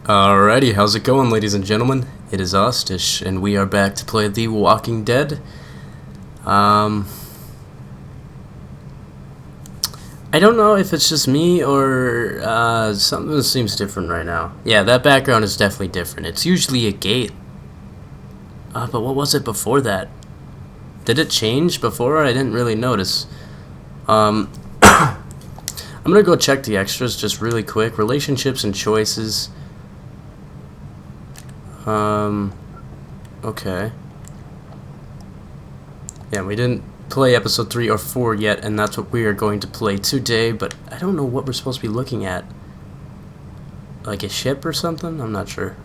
Alrighty, how's it going, ladies and gentlemen? It is Austish, and we are back to play The Walking Dead. I don't know if it's just me or something seems different right now. Yeah, that background is definitely different. It's usually a gate. But what was it before that? Did it change before? I didn't really notice. I'm gonna go check the extras just really quick. Relationships and choices. Okay. Yeah, we didn't play episode 3 or 4 yet, and that's what we are going to play today, but I don't know what we're supposed to be looking at. Like a ship or something? I'm not sure.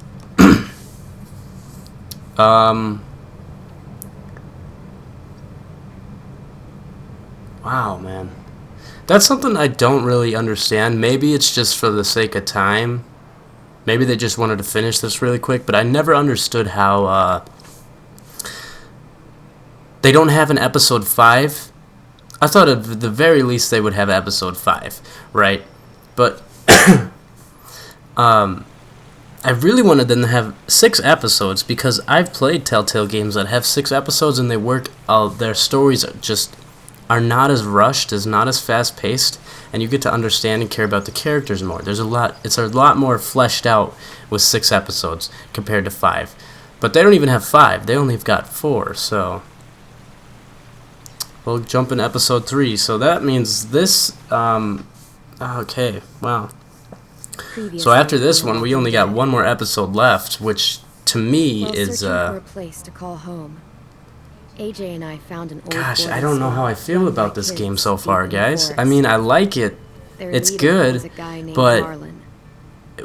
Wow, man. That's something I don't really understand. Maybe it's just for the sake of time. Maybe they just wanted to finish this really quick, but I never understood how, they don't have an episode 5. I thought at the very least they would have episode 5, right? But, I really wanted them to have 6 episodes, because I've played Telltale games that have 6 episodes and they work, their stories are not as rushed, is not as fast-paced, and you get to understand and care about the characters more. It's a lot more fleshed out with 6 episodes compared to 5. But they don't even have 5, they only have got 4, so we'll jump in episode 3. So that means this, okay, wow. So after this one, we only got one more episode left, which to me is, for a place to call home. AJ and I found an old gosh, I don't know how I feel about this game so far, guys. I mean, I like it. It's good, but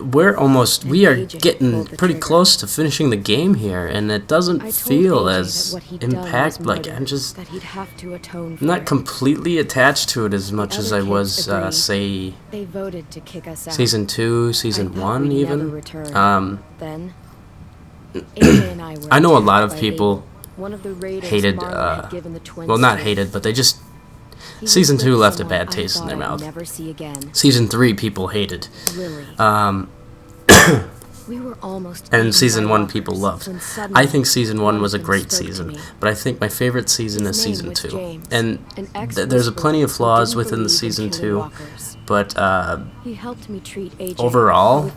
we are getting pretty close to finishing the game here, and it doesn't feel as I'm not completely attached to it as much as I was, say, season 2, season 1 even. I know a lot of people hated, well, not hated, but they just, season 2 left a bad taste in their mouth. Season 3 people hated. And season 1 people loved. I think season 1 was a great season, but I think my favorite season is season 2. And there's plenty of flaws within the season 2, but overall,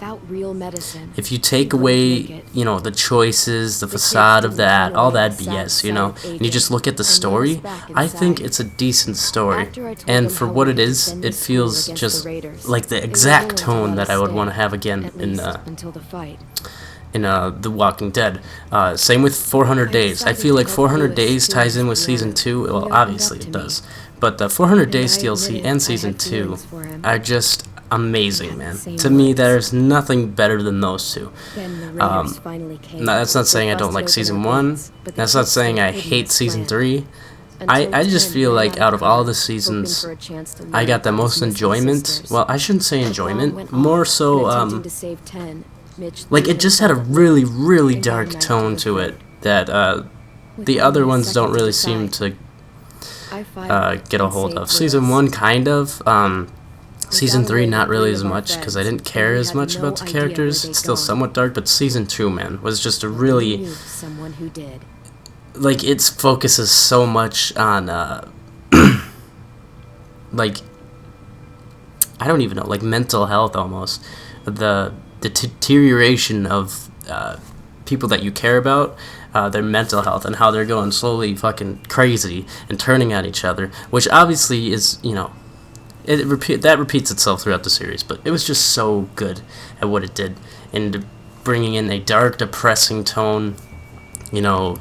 if you take away, you know, the choices, the facade of that, all that BS, you know, and you just look at the story, I think it's a decent story. And for what it is, it feels just like the exact tone that I would want to have again in The Walking Dead. Same with 400 Days. I feel like 400 Days ties in with season 2. Well, obviously it does. But the 400 Days DLC and season 2 are just amazing, man. To me, there's nothing better than those two. No, that's not saying I don't like season 1. That's not saying I hate season 3. I just feel like out of all the seasons, I got the most enjoyment. Well, I shouldn't say enjoyment. More so, like, it just had a really, really dark tone to it that the other ones don't really seem to get a hold of. Season 1, kind of. Season 3, not really as much, because I didn't care as much about the characters. It's still somewhat dark, but season 2, man, was just a really, like, it focuses so much on, like, I don't even know, like, mental health almost. The deterioration of people that you care about, their mental health, and how they're going slowly fucking crazy and turning at each other, which obviously is, you know, that repeats itself throughout the series, but it was just so good at what it did, and bringing in a dark, depressing tone, you know,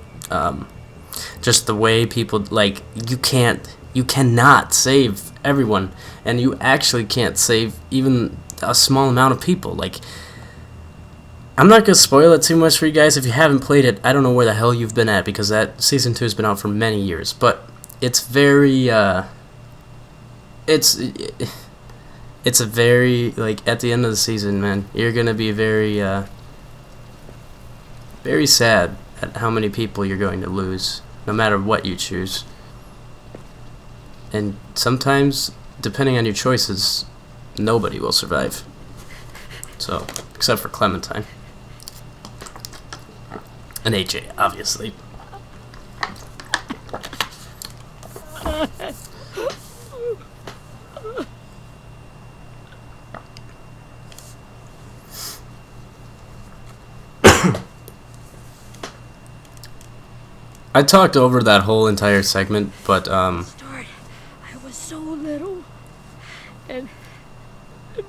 just the way people, like, you cannot save everyone, and you actually can't save even a small amount of people. Like, I'm not gonna spoil it too much for you guys. If you haven't played it, I don't know where the hell you've been at, because that season 2 has been out for many years, but it's very, it's a very, like, at the end of the season, man, you're gonna be very, very sad at how many people you're going to lose, no matter what you choose. And sometimes, depending on your choices, nobody will survive. So, except for Clementine. And AJ, obviously. I talked over that whole entire segment, but Start. I was so little, and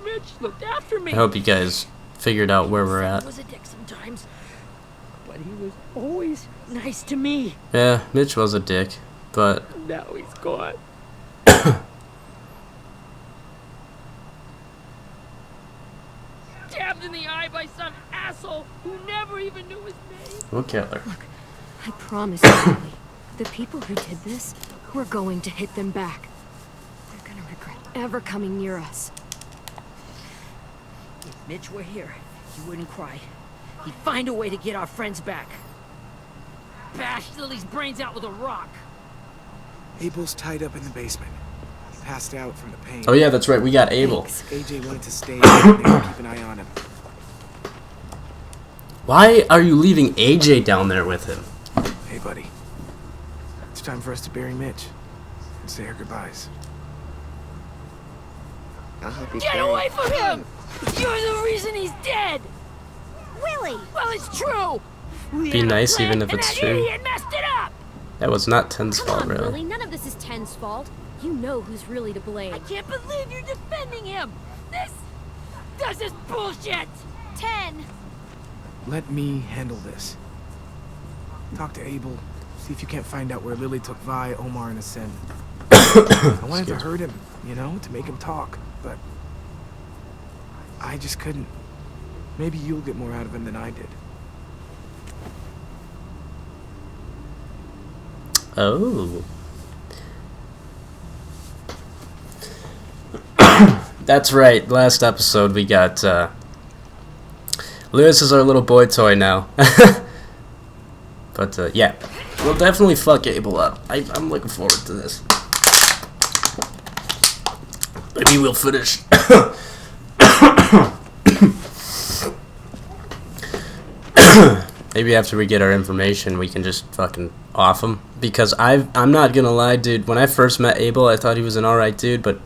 Mitch looked after me. I hope you guys figured out where we're at. He was a dick sometimes, but he was always nice to me. Yeah, Mitch was a dick, but Now he's gone. Stabbed in the eye by some asshole who never even knew his name. we'll kill her. I promise you, Lily, the people who did this, we're going to hit them back. They're gonna regret ever coming near us. If Mitch were here, he wouldn't cry. He'd find a way to get our friends back. Bash Lily's brains out with a rock. Abel's tied up in the basement. He passed out from the pain. Oh yeah, that's right, we got Abel. AJ wanted to stay and keep an eye on him. Why are you leaving AJ down there with him? Hey, buddy. It's time for us to bury Mitch and say our goodbyes. I hope he's Get buried. away from him! You're the reason he's dead! Willie! Well, it's true! Be nice even if it's and that true. idiot messed it up! That was not Ten's Come fault, on, really. Willie, none of this is Ten's fault. You know who's really to blame. I can't believe you're defending him! This is bullshit! 10! Let me handle this. Talk to Abel. See if you can't find out where Lily took Vi, Omar, and Asen. I wanted to hurt him, you know, to make him talk, but I just couldn't. Maybe you'll get more out of him than I did. Oh. That's right, last episode we got, Lewis is our little boy toy now. But, yeah. We'll definitely fuck Abel up. I'm looking forward to this. Maybe we'll finish. Maybe after we get our information, we can just fucking off him. Because I'm not gonna lie, dude. When I first met Abel, I thought he was an alright dude, but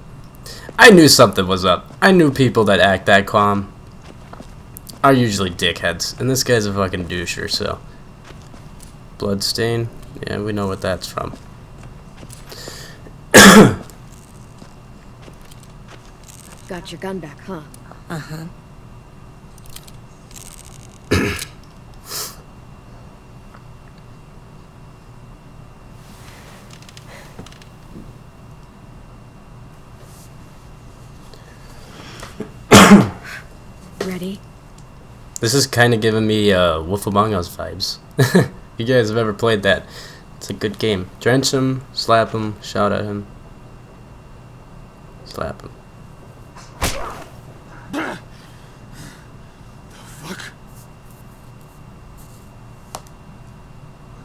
I knew something was up. I knew people that act that calm are usually dickheads. And this guy's a fucking doucher, so. Bloodstain? Yeah, we know what that's from. Got your gun back, huh? Uh-huh. Ready? This is kind of giving me Wolf Among Us vibes. If you guys have ever played that, it's a good game. Drench him, slap him, shout at him. Slap him. Fuck.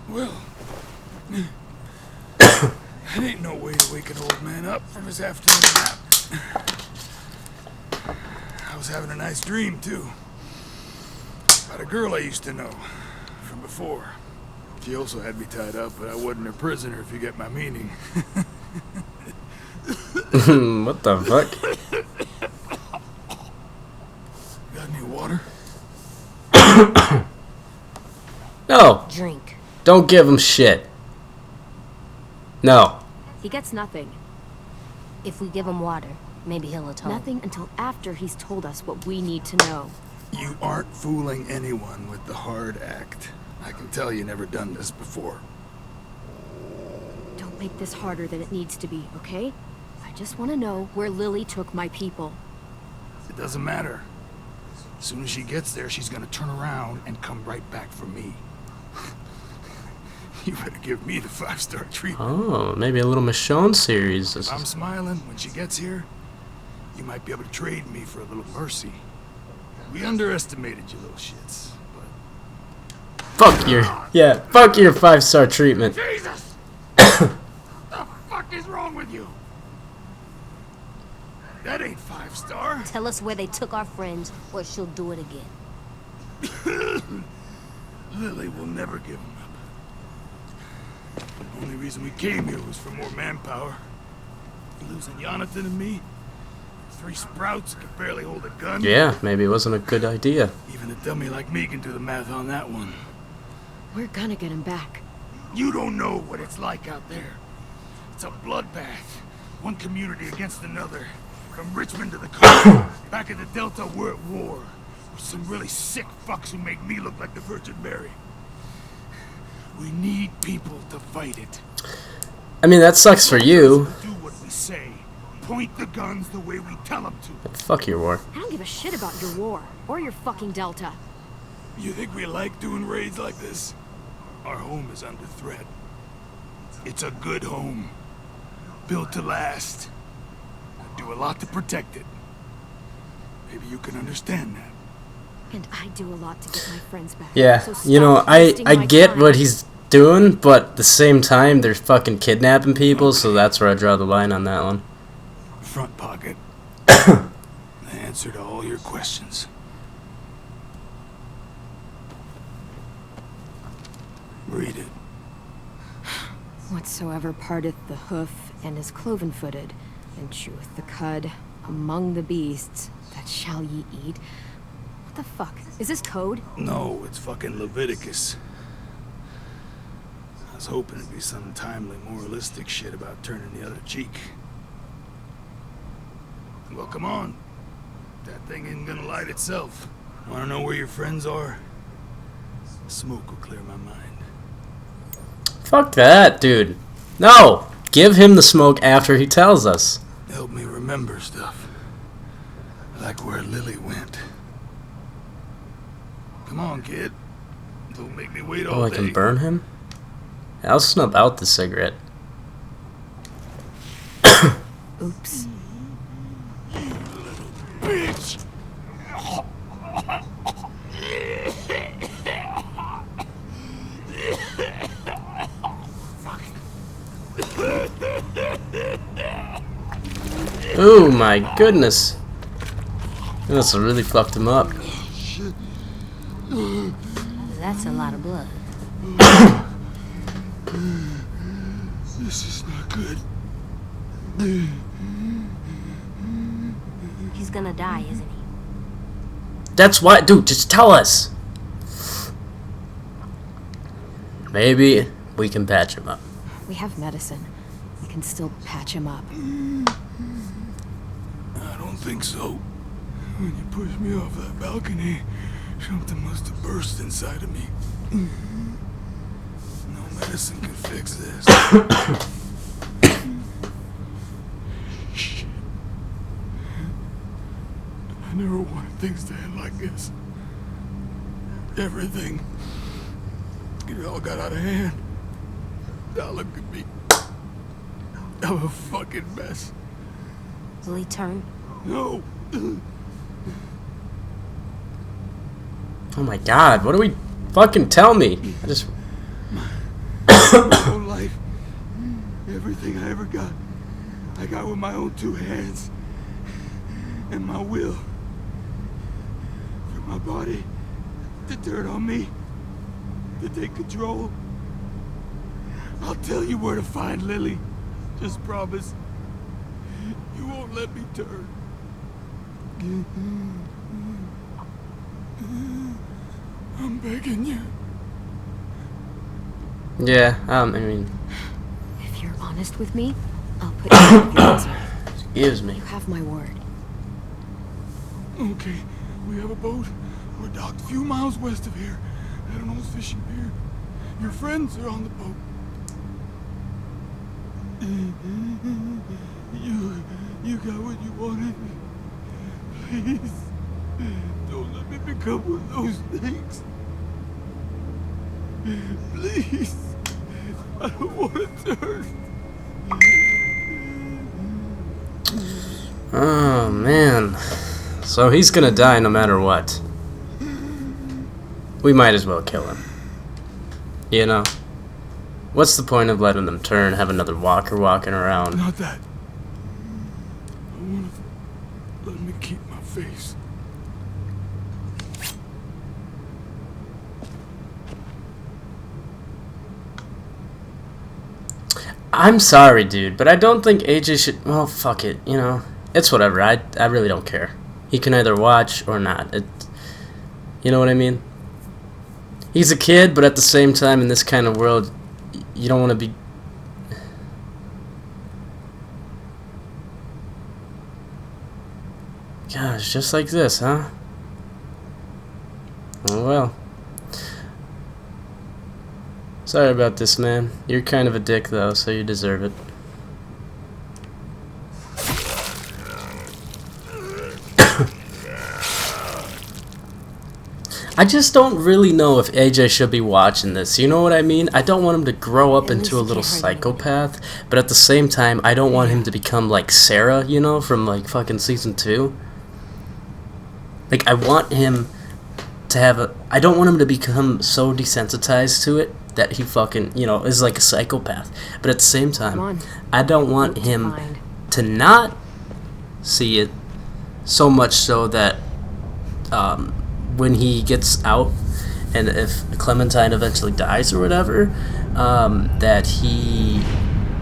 Well, that ain't no way to wake an old man up from his afternoon nap. I was having a nice dream, too. About a girl I used to know from before. She also had me tied up, but I wasn't her prisoner, if you get my meaning. What the fuck? Got any water? No! Drink. Don't give him shit. No. He gets nothing. If we give him water, maybe he'll atone. Nothing until after he's told us what we need to know. You aren't fooling anyone with the hard act. I can tell you never done this before. Don't make this harder than it needs to be, okay? I just want to know where Lily took my people. It doesn't matter. As soon as she gets there, she's gonna turn around and come right back for me. You better give me the 5-star treatment. Oh, maybe a little Michonne series. This If I'm is... smiling when she gets here, you might be able to trade me for a little mercy. We underestimated you little shits, but... Fuck your... Yeah, fuck your 5-star treatment. Jesus! The fuck is wrong with you? That ain't 5 5-star? Tell us where they took our friends, or she'll do it again. Lily will never give him up. The only reason we came here was for more manpower. Losing Jonathan and me, 3 sprouts could barely hold a gun. Yeah, maybe it wasn't a good idea. Even a dummy like me can do the math on that one. We're gonna get him back. You don't know what it's like out there. It's a bloodbath. One community against another. From Richmond to the coast. Back at the Delta, we're at war. With some really sick fucks who make me look like the Virgin Mary. We need people to fight it. I mean, that sucks for you. Do what we say. Point the guns the way we tell them to. But fuck your war. I don't give a shit about your war or your fucking Delta. You think we like doing raids like this? Our home is under threat. It's a good home. Built to last. I do a lot to protect it. Maybe you can understand that. And I do a lot to get my friends back. Yeah, So you know, stop I wasting my get time. what he's doing, but at the same time, they're fucking kidnapping people, so that's where I draw the line on that one. Front pocket. The answer to all your questions. Read it. Whatsoever parteth the hoof and is cloven-footed, and cheweth the cud among the beasts, that shall ye eat. What the fuck? Is this code? No, it's fucking Leviticus. I was hoping it'd be some timely, moralistic shit about turning the other cheek. Well, come on. That thing isn't gonna light itself. Wanna know where your friends are? Smoke will clear my mind. Fuck that, dude. No! Give him the smoke after he tells us. Help me remember stuff. Like where Lily went. Come on, kid. Don't make me wait all Oh, I day. can burn him? I'll snub out the cigarette. Oops. Bitch! Oh my goodness. This really fucked him up. That's a lot of blood. This is not good. He's gonna die, isn't he? That's why, dude, just tell us. Maybe we can patch him up. We have medicine. We can still patch him up. I don't think so. When you pushed me off that balcony, something must have burst inside of me. No medicine can fix this. Shit. I never wanted things to end like this. Everything. It all got out of hand. Now look at me. I'm a fucking mess. Will he turn? No. Oh my god, what do we fucking tell me? I just My whole life, everything I ever got, I got with my own 2 hands and my will. For my body to turn on me, to take control. I'll tell you where to find Lily. Just promise you won't let me turn. I'm begging you. yeah, I mean, If you're honest with me, I'll put you in your misery. excuse me. You have my word. Okay, we have a boat. We're docked a few miles west of here at an old fishing pier. Your friends are on the boat. You got what you wanted. Please, don't let me become one of those things. Please, I don't want to turn. Oh man. So he's gonna die no matter what. We might as well kill him. You know? What's the point of letting them turn, have another walker walking around? Not that. I want to let me keep my face. I'm sorry, dude, but I don't think AJ should. Well, fuck it, you know. It's whatever. I really don't care. He can either watch or not. You know what I mean? He's a kid, but at the same time, in this kind of world, you don't want to be. Gosh, just like this, huh? Oh well. Sorry about this, man. You're kind of a dick, though, so you deserve it. I just don't really know if AJ should be watching this. You know what I mean? I don't want him to grow up into a little psychopath, but at the same time, I don't want him to become like Sarah, you know, from like fucking season 2. Like, I want him to have a. I don't want him to become so desensitized to it that he fucking, you know, is like a psychopath. But at the same time, I don't want him to not see it so much so that when he gets out and if Clementine eventually dies or whatever, that he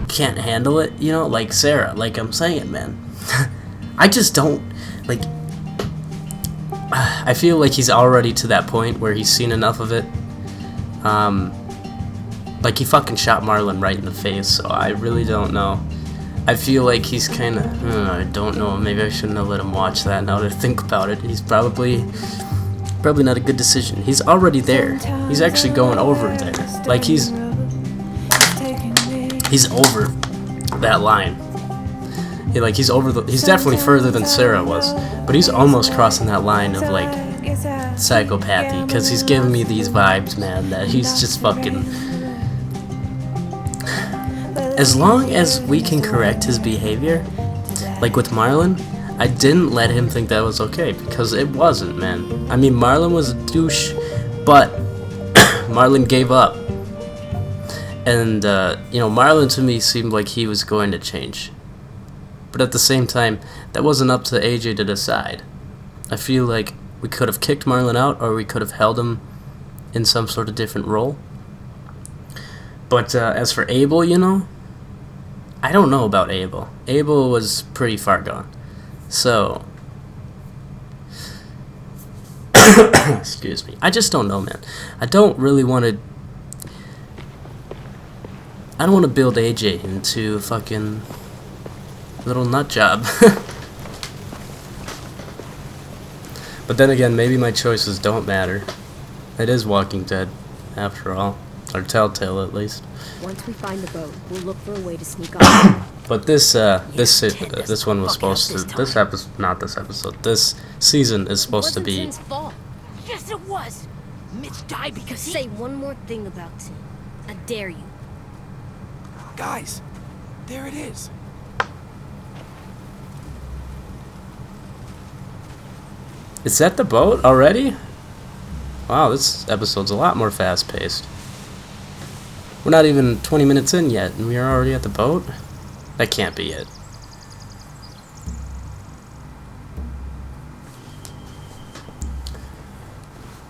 can't handle it, you know, like Sarah. Like I'm saying, man. I just don't, like, I feel like he's already to that point where he's seen enough of it. Like, he fucking shot Marlon right in the face, so I really don't know. I feel like he's kind of, I don't know, maybe I shouldn't have let him watch that now that I think about it. He's probably not a good decision. He's already there. He's actually going over there. Like, he's over that line. He's definitely further than Sarah was, but he's almost crossing that line of, like, psychopathy, because he's giving me these vibes, man, that he's just fucking. As long as we can correct his behavior, like with Marlon, I didn't let him think that was okay, because it wasn't, man. I mean, Marlon was a douche, but Marlon gave up. And, you know, Marlon to me seemed like he was going to change. But at the same time, that wasn't up to AJ to decide. I feel like we could have kicked Marlon out, or we could have held him in some sort of different role. But as for Abel, you know, I don't know about Abel. Abel was pretty far gone. So, excuse me. I just don't know, man. I don't want to build AJ into a fucking little nut job. But then again, maybe my choices don't matter. It is Walking Dead, after all. Or Telltale, at least. Once we find the boat, we'll look for a way to sneak off. But this one was supposed to. This season is supposed to be. Yes, it was. Mitch died because he. Say one more thing about Tim. I dare you. Guys, there it is. Is that the boat already? Wow, this episode's a lot more fast-paced. We're not even 20 minutes in yet, and we are already at the boat? That can't be it.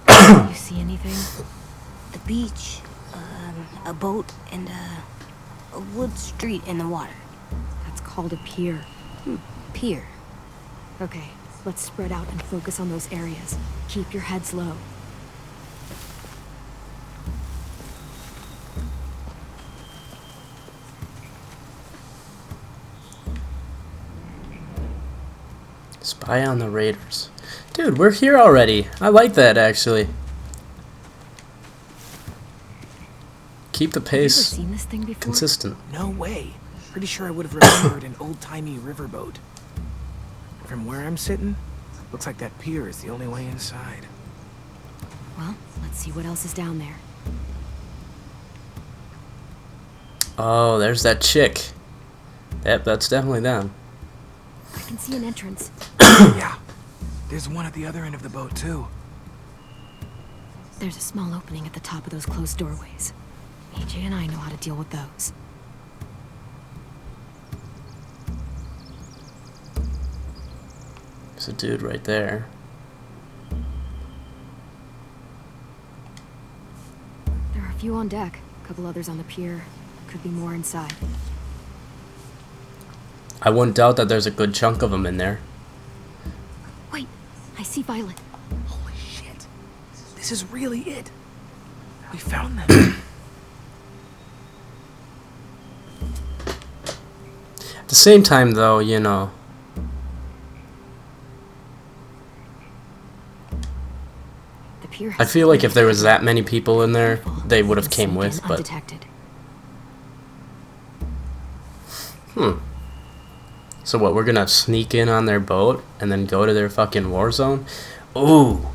You see anything? The beach, a boat, and a wood street in the water. That's called a pier. Pier. Okay, let's spread out and focus on those areas. Keep your heads low. Spy on the raiders. Dude, we're here already. I like that, actually. Keep the Have you ever pace seen this thing before? consistent. No way. Pretty sure I would have remembered an old-timey riverboat. From where I'm sitting, looks like that pier is the only way inside. Well, let's see what else is down there. Oh, there's that chick. Yep, that's definitely them. I can see an entrance. Yeah. There's one at the other end of the boat, too. There's a small opening at the top of those closed doorways. AJ and I know how to deal with those. There's a dude right there. There are a few on deck, a couple others on the pier. Could be more inside. I wouldn't doubt that there's a good chunk of them in there. Wait, I see Violet. Holy shit. This is really it. We found them. At the same time, though, you know, The pier I has feel like if there was that many people in there, Careful, they would have and came sneak with, in but... undetected. So what, we're gonna sneak in on their boat and then go to their fucking war zone? Ooh.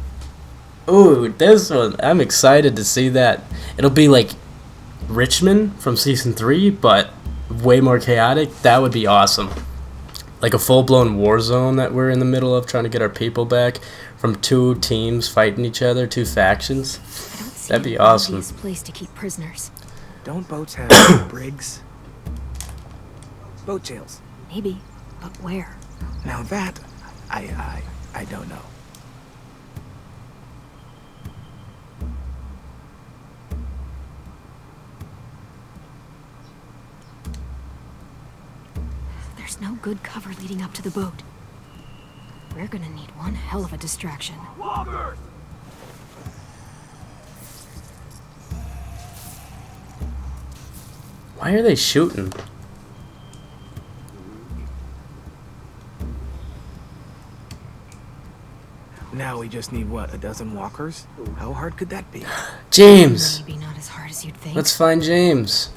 Ooh, this one, I'm excited to see that. It'll be like Richmond from Season 3, but way more chaotic. That would be awesome. Like a full-blown war zone that we're in the middle of, trying to get our people back from two teams fighting each other, two factions. I don't see That'd be an awesome. obvious place to keep prisoners. Don't boats have brigs? Boat jails. Maybe, but where? Now that, I don't know. There's no good cover leading up to the boat. We're gonna need one hell of a distraction. Why are they shooting? Now we just need, what, a dozen walkers? How hard could that be? James! Maybe not as hard as you'd think. Let's find James.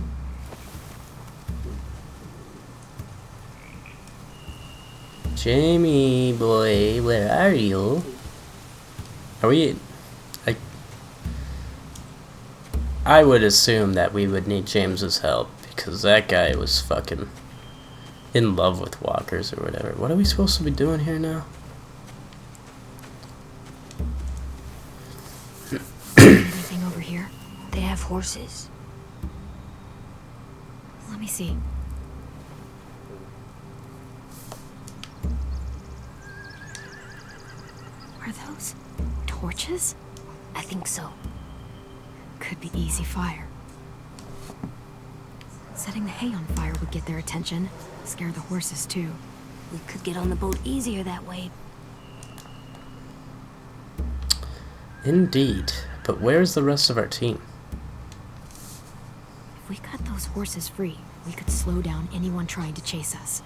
Jamie boy, where are you? Are we... I would assume that we would need James's help, because that guy was fucking in love with walkers or whatever. What are we supposed to be doing here now? Anything over here? They have horses. Let me see. Are those torches? I think so. Could be easy fire. Setting the hay on fire would get their attention. Scare the horses too. We could get on the boat easier that way. Indeed. But where's the rest of our team? If we cut those horses free, we could slow down anyone trying to chase us.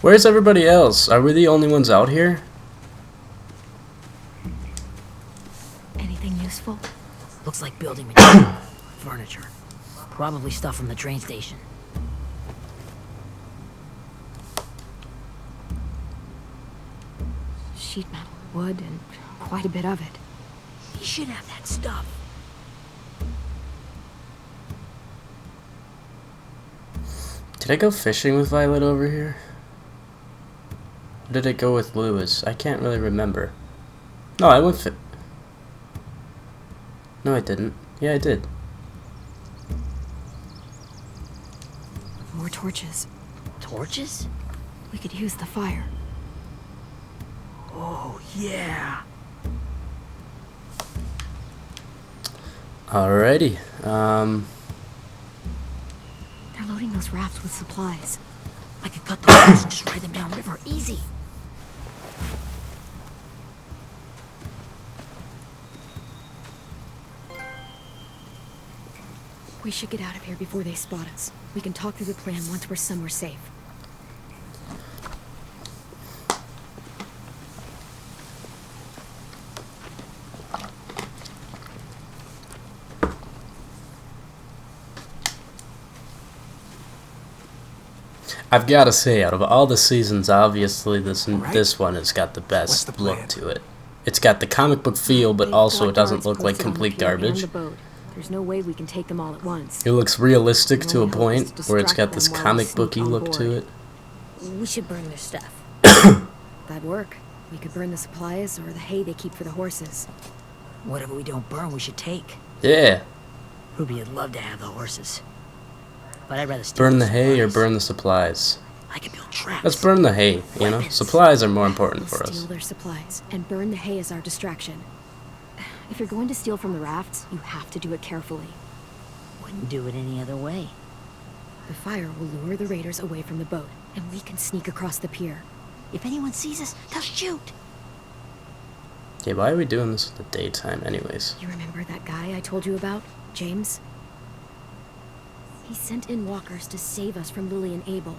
Where's everybody else? Are we the only ones out here? Anything useful? Looks like building material. Furniture. Probably stuff from the train station. Sheet metal, wood, and quite a bit of it. He should have that stuff. Did I go fishing with Violet over here? Or did I go with Lewis? I can't really remember. No, I went No, I didn't. Yeah, I did. More torches. Torches? We could use the fire. Oh, yeah. Alrighty. They're loading those rafts with supplies. I could cut the horse and just ride them downriver. Easy. We should get out of here before they spot us. We can talk through the plan once we're somewhere safe. I've got to say, out of all the seasons, obviously this Alright. this one has got the What's best the look plan? to it. It's got the comic book feel, but They've also got it doesn't guards look like posted on the complete pier and garbage. the boat. There's no way we can take them all at once. It looks realistic The to a only hope is point to where it's got distract this them while we comic sneak booky on look to board. it. We should burn their stuff. That'd work. We could burn the supplies or the hay they keep for the horses. Whatever we don't burn, we should take. Yeah. Ruby would love to have the horses. But I'd rather steal Burn the hay or supplies. burn the supplies? I can build traps. Let's burn the hay, you know? Weapons. Supplies are more important We'll for steal us. their supplies and burn the hay as our distraction. If you're going to steal from the rafts, you have to do it carefully. Wouldn't do it any other way. The fire will lure the raiders away from the boat, and we can sneak across the pier. If anyone sees us, they'll shoot. Yeah, why are we doing this in the daytime anyways? You remember that guy I told you about, James? He sent in walkers to save us from Lily and Abel.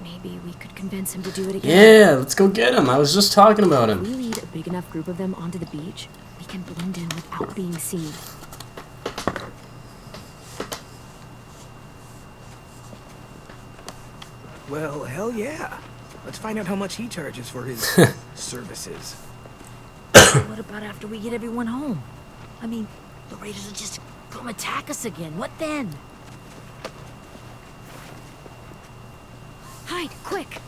Maybe we could convince him to do it again. Yeah, let's go get him. I was just talking about If we him. lead a big enough group of them onto the beach, we can blend in without being seen. Well, hell yeah. Let's find out how much he charges for his services. What about after we get everyone home? I mean, the raiders will just come attack us again. What then? Hide, quick!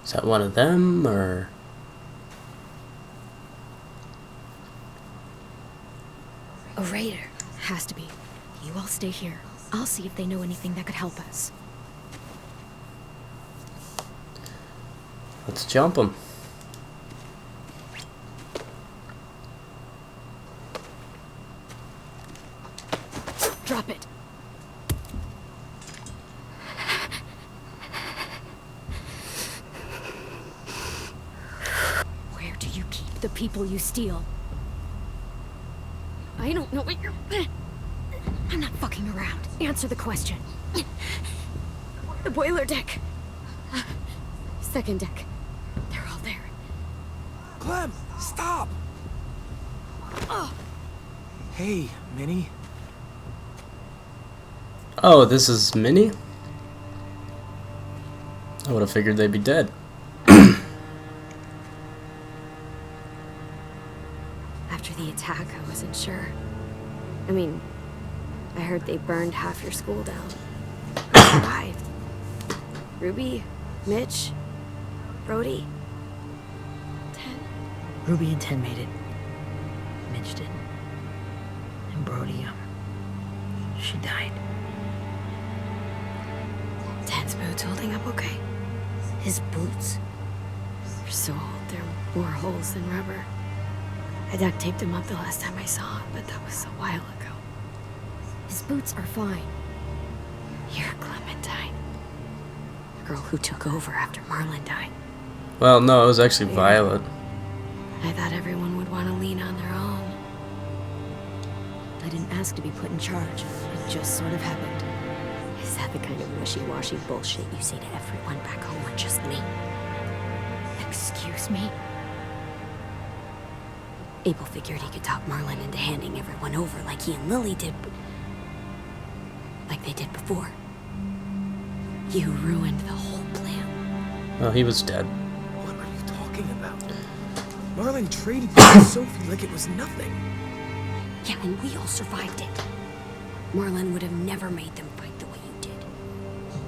Is that one of them, or... A raider. Has to be. You all stay here. I'll see if they know anything that could help us. Let's jump him. Drop it. Where do you keep the people you steal? I don't know what you're... I'm not fucking around. Answer the question. The boiler deck. Second deck. They're all there. Clem, stop! Hey, Minnie. Oh, this is Minnie? I would have figured they'd be dead. After the attack, I wasn't sure. I mean, I heard they burned half your school down. Who survived? Ruby? Mitch? Brody? Ted? Ruby and Ten made it. Mitch didn't. And Brody, she died. Ted's boots holding up okay? His boots. They're so old, they're more holes than rubber. I duct taped him up the last time I saw him, but that was a while ago. His boots are fine. You're Clementine. The girl who took over after Marlon died. Well, no, it was actually Violet. I thought everyone would want to lean on their own. I didn't ask to be put in charge. It just sort of happened. Is that the kind of wishy-washy bullshit you say to everyone back home or just me? Excuse me? Abel figured he could talk Marlon into handing everyone over like he and Lily did, but... like they did before. You ruined the whole plan. Well, he was dead. What are you talking about? Marlon traded you with Sophie like it was nothing. Yeah, and we all survived it. Marlon would have never made them fight the way you did.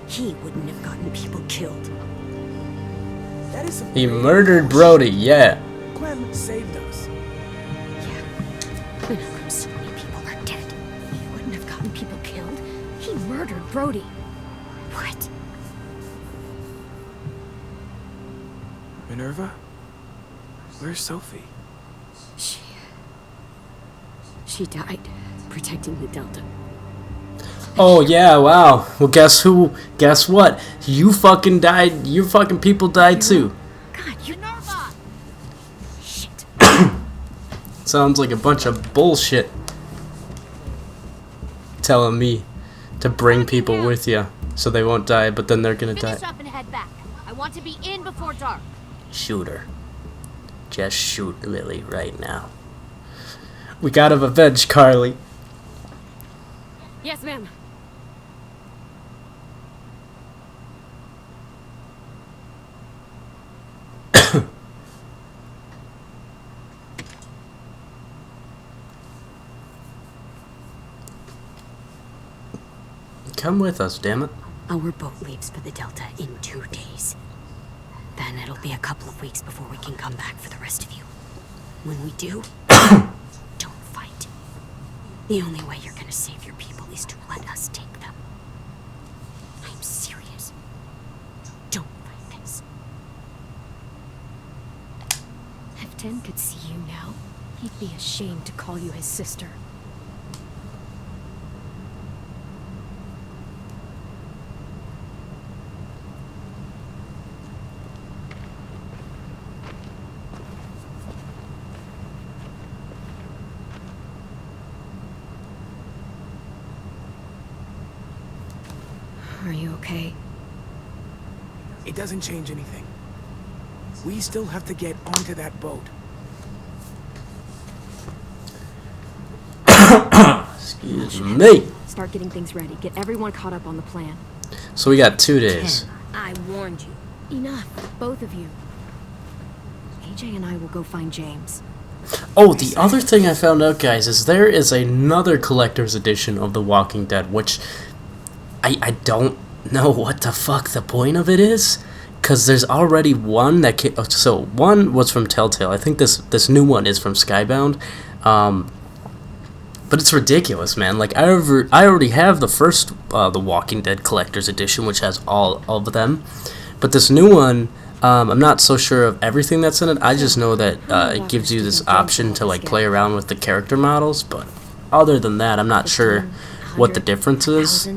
He wouldn't have gotten people killed. That is some He grave murdered bullshit. Brody, yeah. Clem saved us. Yeah. I know so many people are dead. He wouldn't have gotten people killed. He murdered Brody. What? Minerva? Where's Sophie? She died protecting the Delta. Oh, yeah, wow. Well, guess who? Guess what? You fucking died. Your fucking people died too. God, you Nerva! Shit. Sounds like a bunch of bullshit. Telling me to bring people with you so they won't die, but then they're gonna die. Finish up and head back. I want to be in before dark. Shoot her. Just shoot Lily right now. We gotta avenge Carly. Yes, ma'am. Come with us, damn it. Our boat leaves for the Delta in 2 days. Then it'll be a couple of weeks before we can come back for the rest of you. When we do, don't fight. The only way you're gonna save your people is to let us take them. I'm serious. Don't fight this. If Tin could see you now, he'd be ashamed to call you his sister. Are you okay? It doesn't change anything. We still have to get onto that boat. Excuse me. Start getting things ready. Get everyone caught up on the plan. So we got 2 days. I warned you. Enough, both of you. AJ and I will go find James. Oh, the other thing I found out, guys, is there is another collector's edition of The Walking Dead, which I don't know what the fuck the point of it is, because there's already one that so one was from Telltale. I think this new one is from Skybound, but it's ridiculous, man. Like I already have the first The Walking Dead collector's edition, which has all of them, but this new one, I'm not so sure of everything that's in it. I just know that it gives you this option to like play around with the character models, but other than that, I'm not sure what the difference is.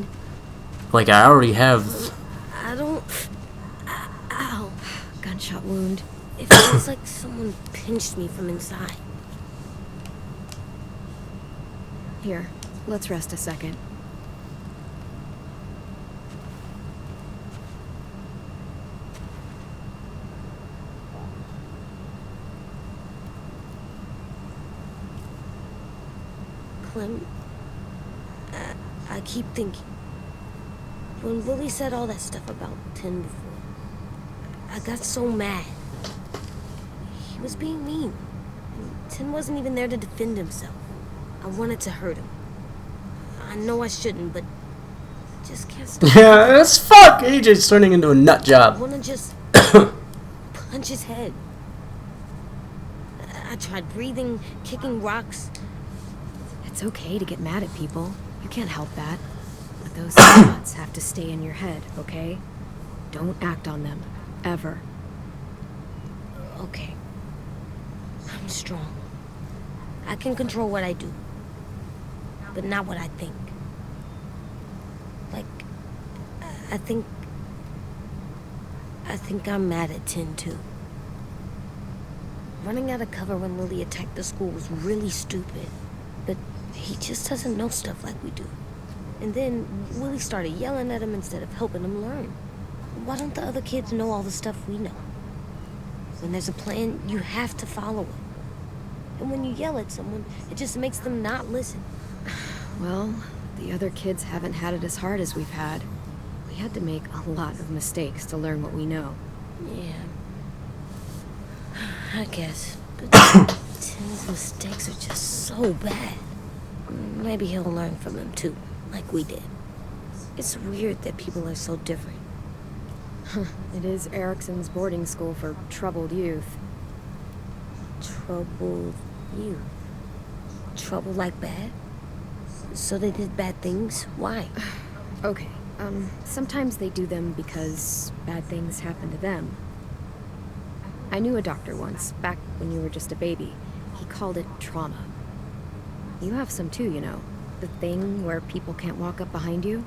Like, I already have... I don't... Ow. Gunshot wound. It feels like someone pinched me from inside. Here, let's rest a second. Clem, I keep thinking. When Willie said all that stuff about Tin before, I got so mad. He was being mean. And Tin wasn't even there to defend himself. I wanted to hurt him. I know I shouldn't, but just can't stop. Yeah, that's fuck! AJ's turning into a nut I job. want to just punch his head. I tried breathing, kicking rocks. It's okay to get mad at people. You can't help that. But those thoughts have to stay in your head, okay? Don't act on them. Ever. Okay. I'm strong. I can control what I do. But not what I think. Like, I think I'm mad at Tin, too. Running out of cover when Lily attacked the school was really stupid. But he just doesn't know stuff like we do. And then Willie started yelling at him instead of helping him learn. Why don't the other kids know all the stuff we know? When there's a plan, you have to follow it. And when you yell at someone, it just makes them not listen. Well, the other kids haven't had it as hard as we've had. We had to make a lot of mistakes to learn what we know. Yeah. I guess. But Tim's mistakes are just so bad. Maybe he'll learn from them too, like we did. It's weird that people are so different. It is Erickson's boarding school for troubled youth. Troubled youth. Trouble like bad? So they did bad things? Why? Okay, sometimes they do them because bad things happen to them. I knew a doctor once, back when you were just a baby. He called it trauma. You have some too, you know. The thing where people can't walk up behind you.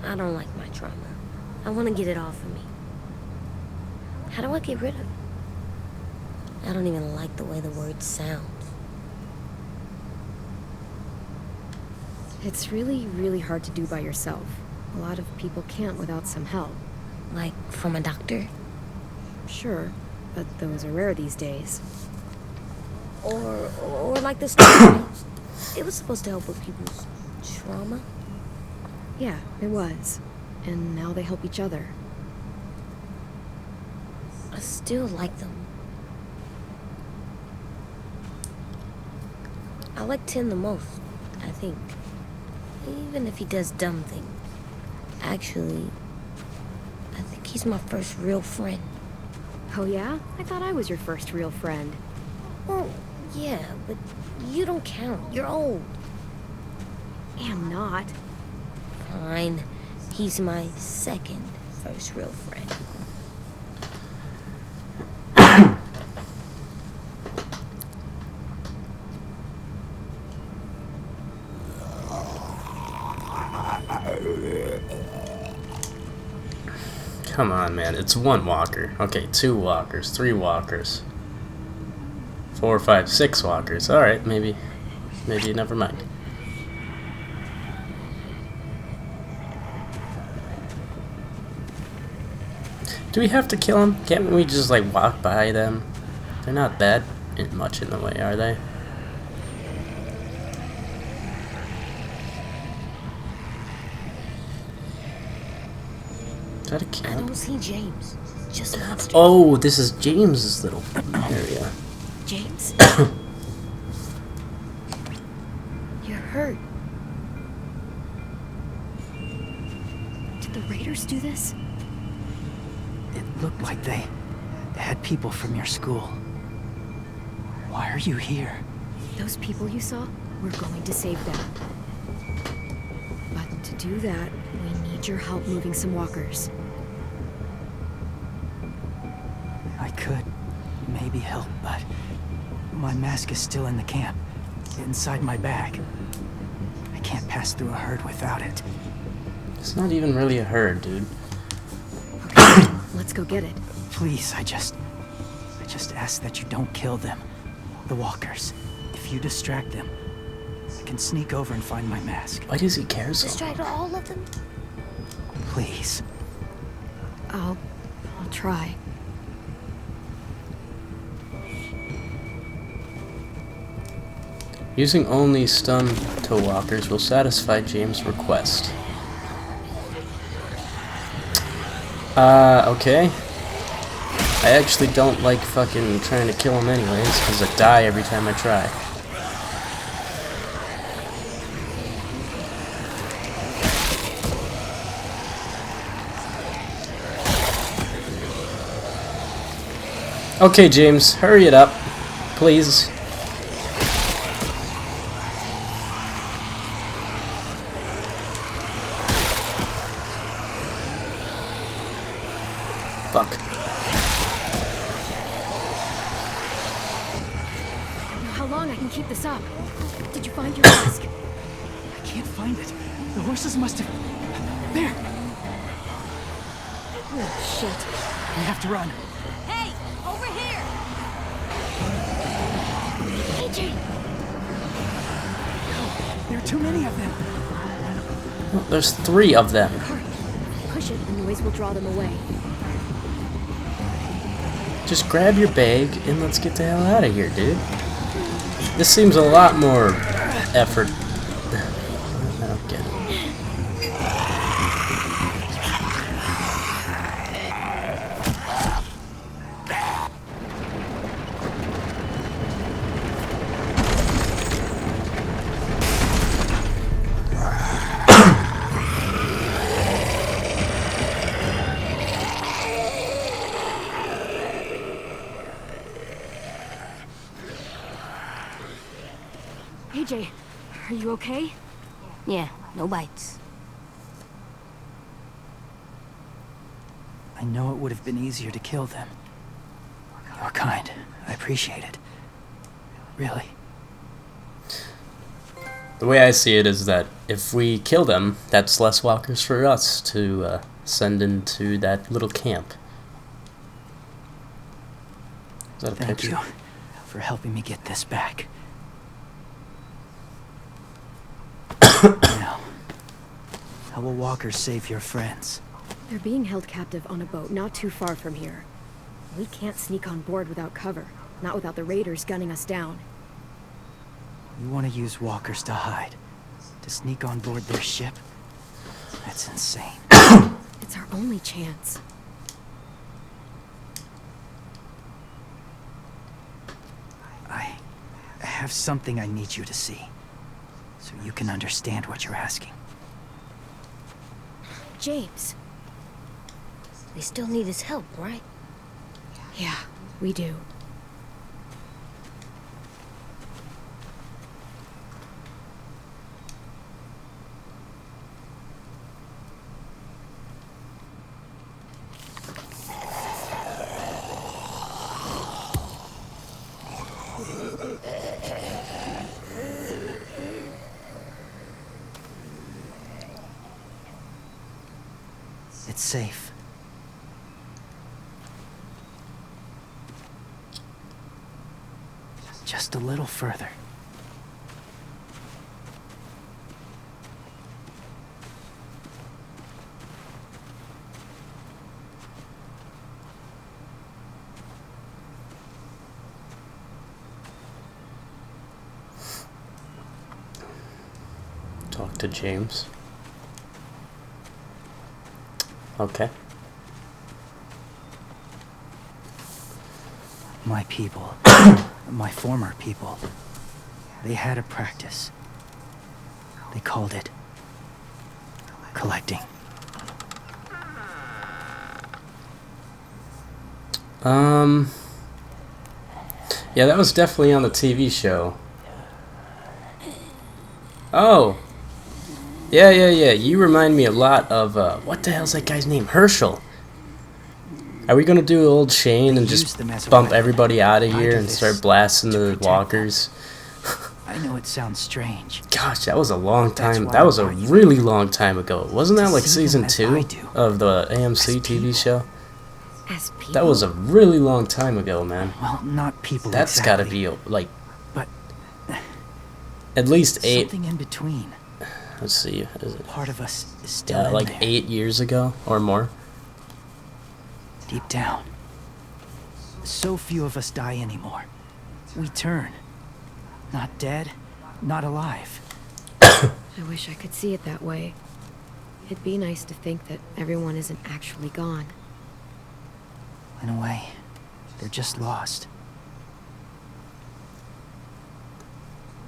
I don't like my trauma. I want to get it off of me. How do I get rid of it? I don't even like the way the word sounds. It's really, really hard to do by yourself. A lot of people can't without some help. Like, from a doctor? Sure, but those are rare these days. Or like the story. It was supposed to help with people's trauma. Yeah, it was. And now they help each other. I still like them. I like Tin the most, I think. Even if he does dumb things. Actually, I think he's my first real friend. Oh yeah? I thought I was your first real friend. Well, yeah, but you don't count. You're old. Am not. Fine. He's my second first real friend. Come on, man. It's 1 walker. Okay, 2 walkers, 3 walkers. 4, 5, 6 walkers. Alright, maybe never mind. Do we have to kill them? Can't we just like walk by them? They're not that much in the way, are they? Is that a I camp? don't see James. Just monsters. Oh, this is James's little area. James? You're hurt. Did the raiders do this? It looked like they had people from your school. Why are you here? Those people you saw? We're going to save them. But to do that, we need your help moving some walkers. I could maybe help, but my mask is still in the camp, inside my bag. I can't pass through a herd without it. It's not even really a herd, dude. Okay, let's go get it. Please, I just ask that you don't kill them. The walkers. If you distract them, I can sneak over and find my mask. Why does he care so much? Distract all of them? Please. I'll try. Using only stun toe walkers will satisfy James' request. Okay. I actually don't like fucking trying to kill him anyways, because I die every time I try. Okay, James, hurry it up, please. Fuck. How long I can keep this up? Did you find your mask? I can't find it. The horses must have... There! Oh, shit. We have to run. Hey, over here! AJ! There are too many of them. Well, there's 3 of them. Hurry. Push it, the noise will draw them away. Just grab your bag and let's get the hell out of here, dude. This seems a lot more effort. I don't get it. AJ, are you okay? Yeah, no bites. I know it would have been easier to kill them. You're kind. I appreciate it. Really. The way I see it is that if we kill them, that's less walkers for us to send into that little camp. Is that a Thank picture? you for helping me get this back. Now, how will walkers save your friends? They're being held captive on a boat not too far from here. We can't sneak on board without cover, not without the raiders gunning us down. You want to use walkers to hide? To sneak on board their ship? That's insane. It's our only chance. I have something I need you to see, so you can understand what you're asking. James? We still need his help, right? Yeah, we do. It's safe. Just a little further. Talk to James. Okay. My people, my former people, they had a practice. They called it collecting. Yeah, that was definitely on the TV show. Oh. Yeah. You remind me a lot of, what the hell's that guy's name? Herschel. Are we gonna do old Shane and just bump everybody out of here and start blasting the walkers? I know it sounds strange. Gosh, that was a long time. That was a really long time ago. Wasn't that like season 2 of the AMC TV show? As people? That was a really long time ago, man. Well, not people. That's exactly, gotta be like, but at least 8. something in between. Let's see. Is it, Part of us is still yeah, in like there. 8 years ago or more. Deep down. So few of us die anymore. We turn. Not dead, not alive. I wish I could see it that way. It'd be nice to think that everyone isn't actually gone. In a way, they're just lost.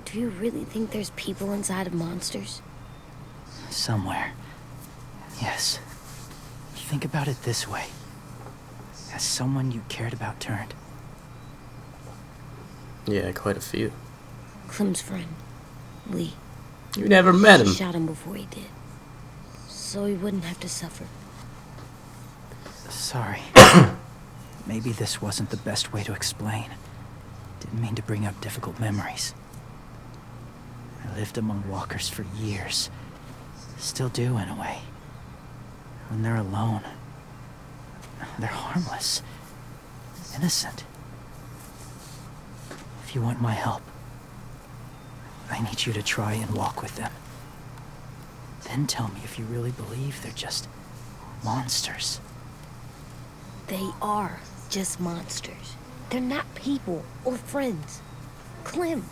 Do you really think there's people inside of monsters? Somewhere. Yes. Think about it this way. Has someone you cared about turned? Yeah, quite a few. Clem's friend, Lee. You never met him. Shot him before he did. So he wouldn't have to suffer. Sorry. Maybe this wasn't the best way to explain. Didn't mean to bring up difficult memories. I lived among walkers for years. Still do, in a way. When they're alone, they're harmless. Innocent. If you want my help, I need you to try and walk with them. Then tell me if you really believe they're just monsters. They are just monsters. They're not people or friends. Clem,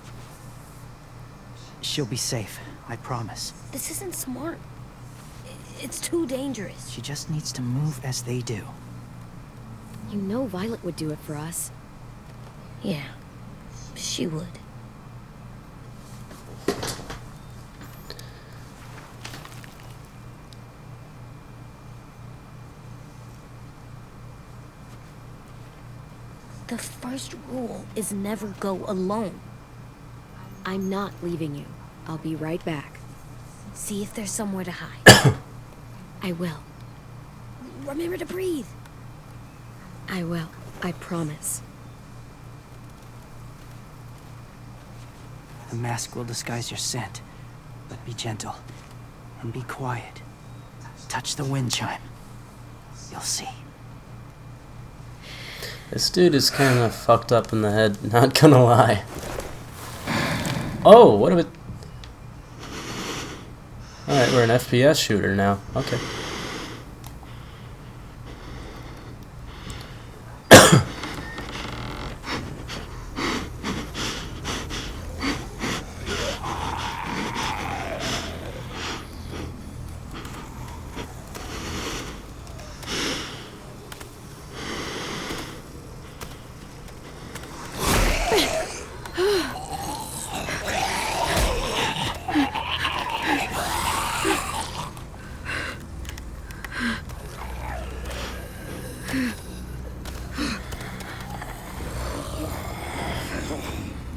She'll be safe, I promise. this isn't smart. It's too dangerous. She just needs to move as they do. You know Violet would do it for us. Yeah, she would. The first rule is never go alone. I'm not leaving you. I'll be right back. See if there's somewhere to hide. I will. Remember to breathe. I will. I promise. The mask will disguise your scent, but be gentle and be quiet. Touch the wind chime. You'll see. This dude is kind of fucked up in the head, not gonna lie. Oh, what about... Alright, we're an FPS shooter now. Okay.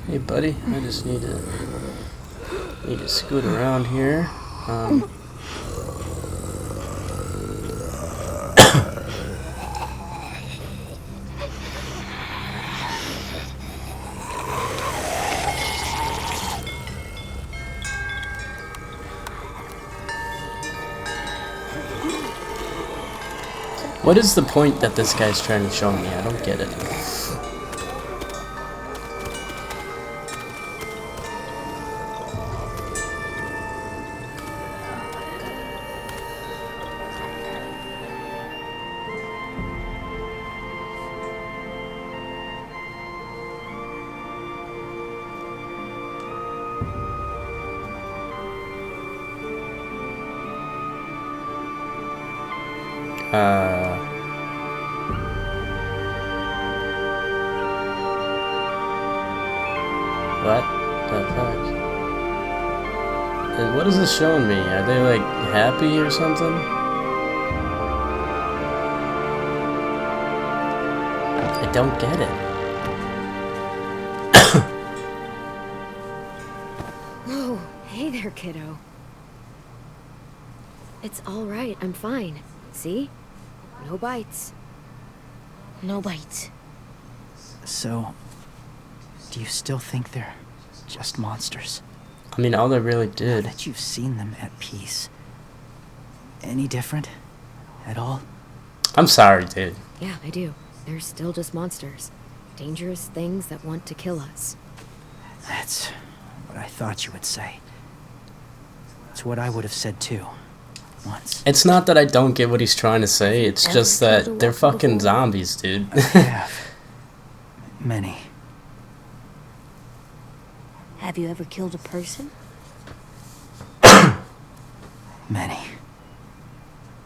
Hey, buddy. I just need to scoot around here. What is the point that this guy's trying to show me? I don't get it. What the fuck? What is this showing me? Are they like happy or something? I don't get it. Oh, hey there, kiddo. It's all right. I'm fine. See? No bites. No bites. So, do you still think they're just monsters? I mean, all they really Now did. that you've seen them at peace, any different at all? I'm sorry, dude. Yeah, I do. They're still just monsters. Dangerous things that want to kill us. That's what I thought you would say. It's what I would have said too, once. It's not that I don't get what he's trying to say. It's Ever just killed a that they're walker fucking before? zombies, dude. I have. Many. Have you ever killed a person? Many.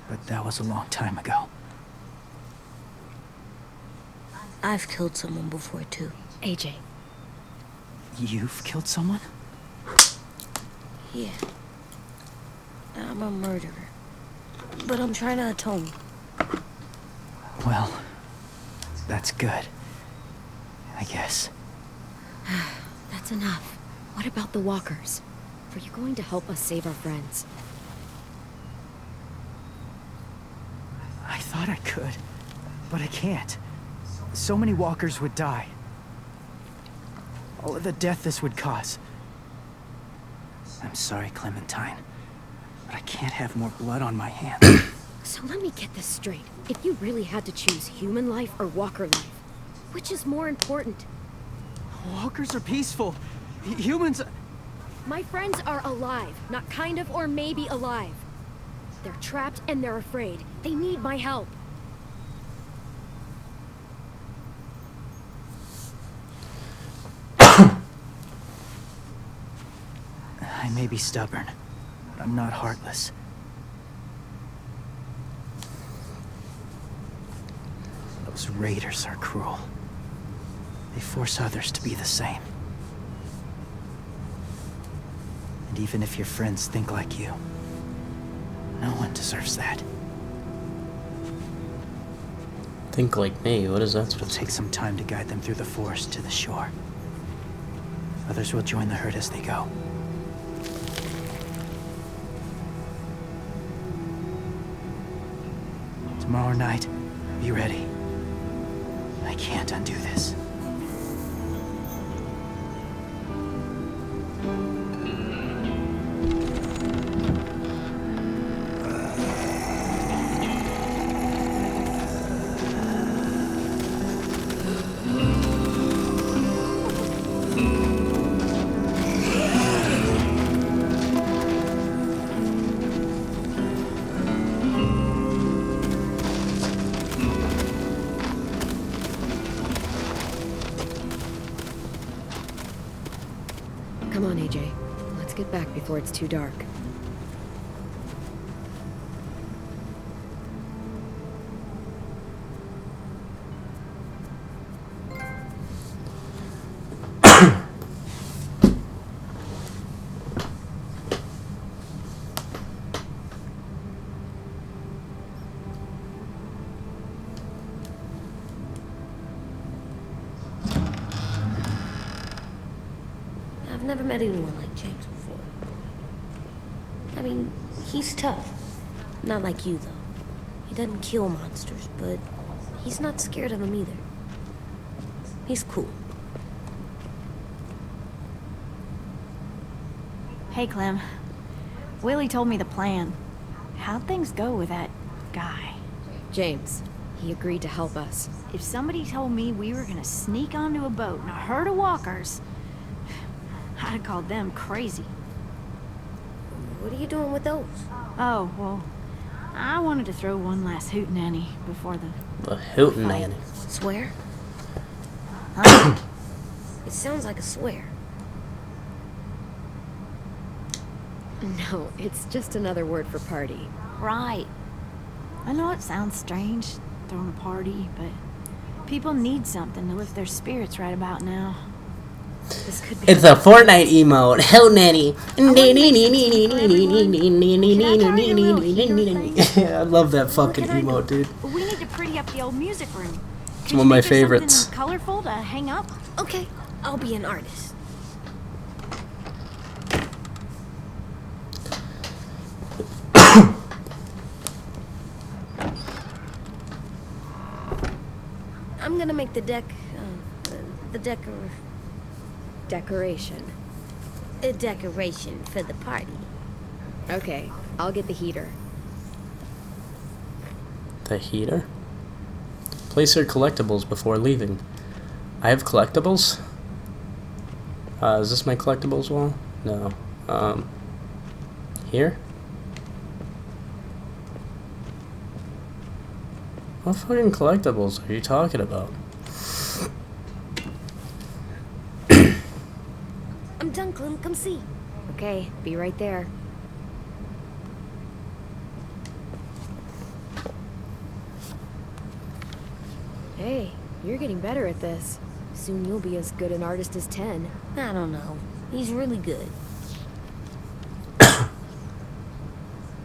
But that was a long time ago. I've killed someone before too. AJ, You've killed someone? Yeah. I'm a murderer. But I'm trying to atone. Well, that's good. I guess. that's enough. What about the walkers? Are you going to help us save our friends? I thought I could, but I can't. So many walkers would die. All of the death this would cause. I'm sorry, Clementine, but I can't have more blood on my hands. So let me get this straight. If you really had to choose human life or walker life, which is more important? Walkers are peaceful. Humans... My friends are alive, not kind of or maybe alive. They're trapped and they're afraid. They need my help. I may be stubborn, but I'm not heartless. Those raiders are cruel. They force others to be the same. And even if your friends think like you, no one deserves that. Think like me. What is that It'll supposed to take some time to guide them through the forest to the shore. Others will join the herd as they go. Tomorrow night, be ready. I can't undo this. Come on, AJ. Let's get back before it's too dark. I've never met anyone like James before. I mean, he's tough. Not like you, though. He doesn't kill monsters, but he's not scared of them either. He's cool. Hey, Clem. Willie told me the plan. How'd things go with that guy? James, he agreed to help us. If somebody told me we were gonna sneak onto a boat and a herd of walkers, I'd have called them crazy. What are you doing with those? Oh, well, I wanted to throw one last hootenanny before the... The hootenanny. Swear? Huh? It sounds like a swear. No, it's just another word for party. Right. I know it sounds strange, throwing a party, but people need something to lift their spirits right about now. This could be. It's a Fortnite emote. Hootenanny. I love that fucking emote, dude. We need to pretty up the old music room. It's one of my favorites. Something colorful to hang up? Okay, I'll be an artist. I'm gonna make the Decoration. a decoration for the party. Okay, I'll get the heater. The heater? Place your collectibles before leaving. I have collectibles? Is this my collectibles wall? No. Here? What fucking collectibles are you talking about? I'm done, Clem. Come see. Okay, be right there. Hey, you're getting better at this. Soon you'll be as good an artist as 10. I don't know. He's really good.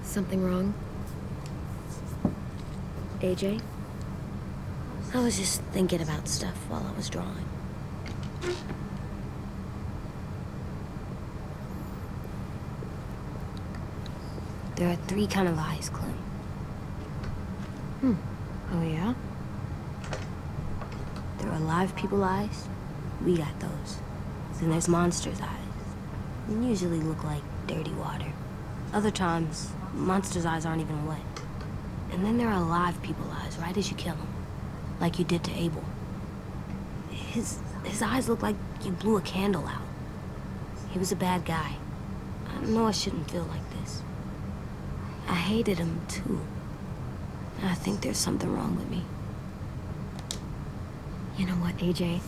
Something wrong? AJ? I was just thinking about stuff while I was drawing. There are 3 kind of eyes, Clem. Oh yeah? There are live people eyes. We got those. Then there's monsters' eyes. They usually look like dirty water. Other times, monsters' eyes aren't even wet. And then there are live people eyes, right as you kill them. Like you did to Abel. His eyes look like you blew a candle out. He was a bad guy. I know I shouldn't feel like this. I hated him, too. I think there's something wrong with me. You know what, AJ?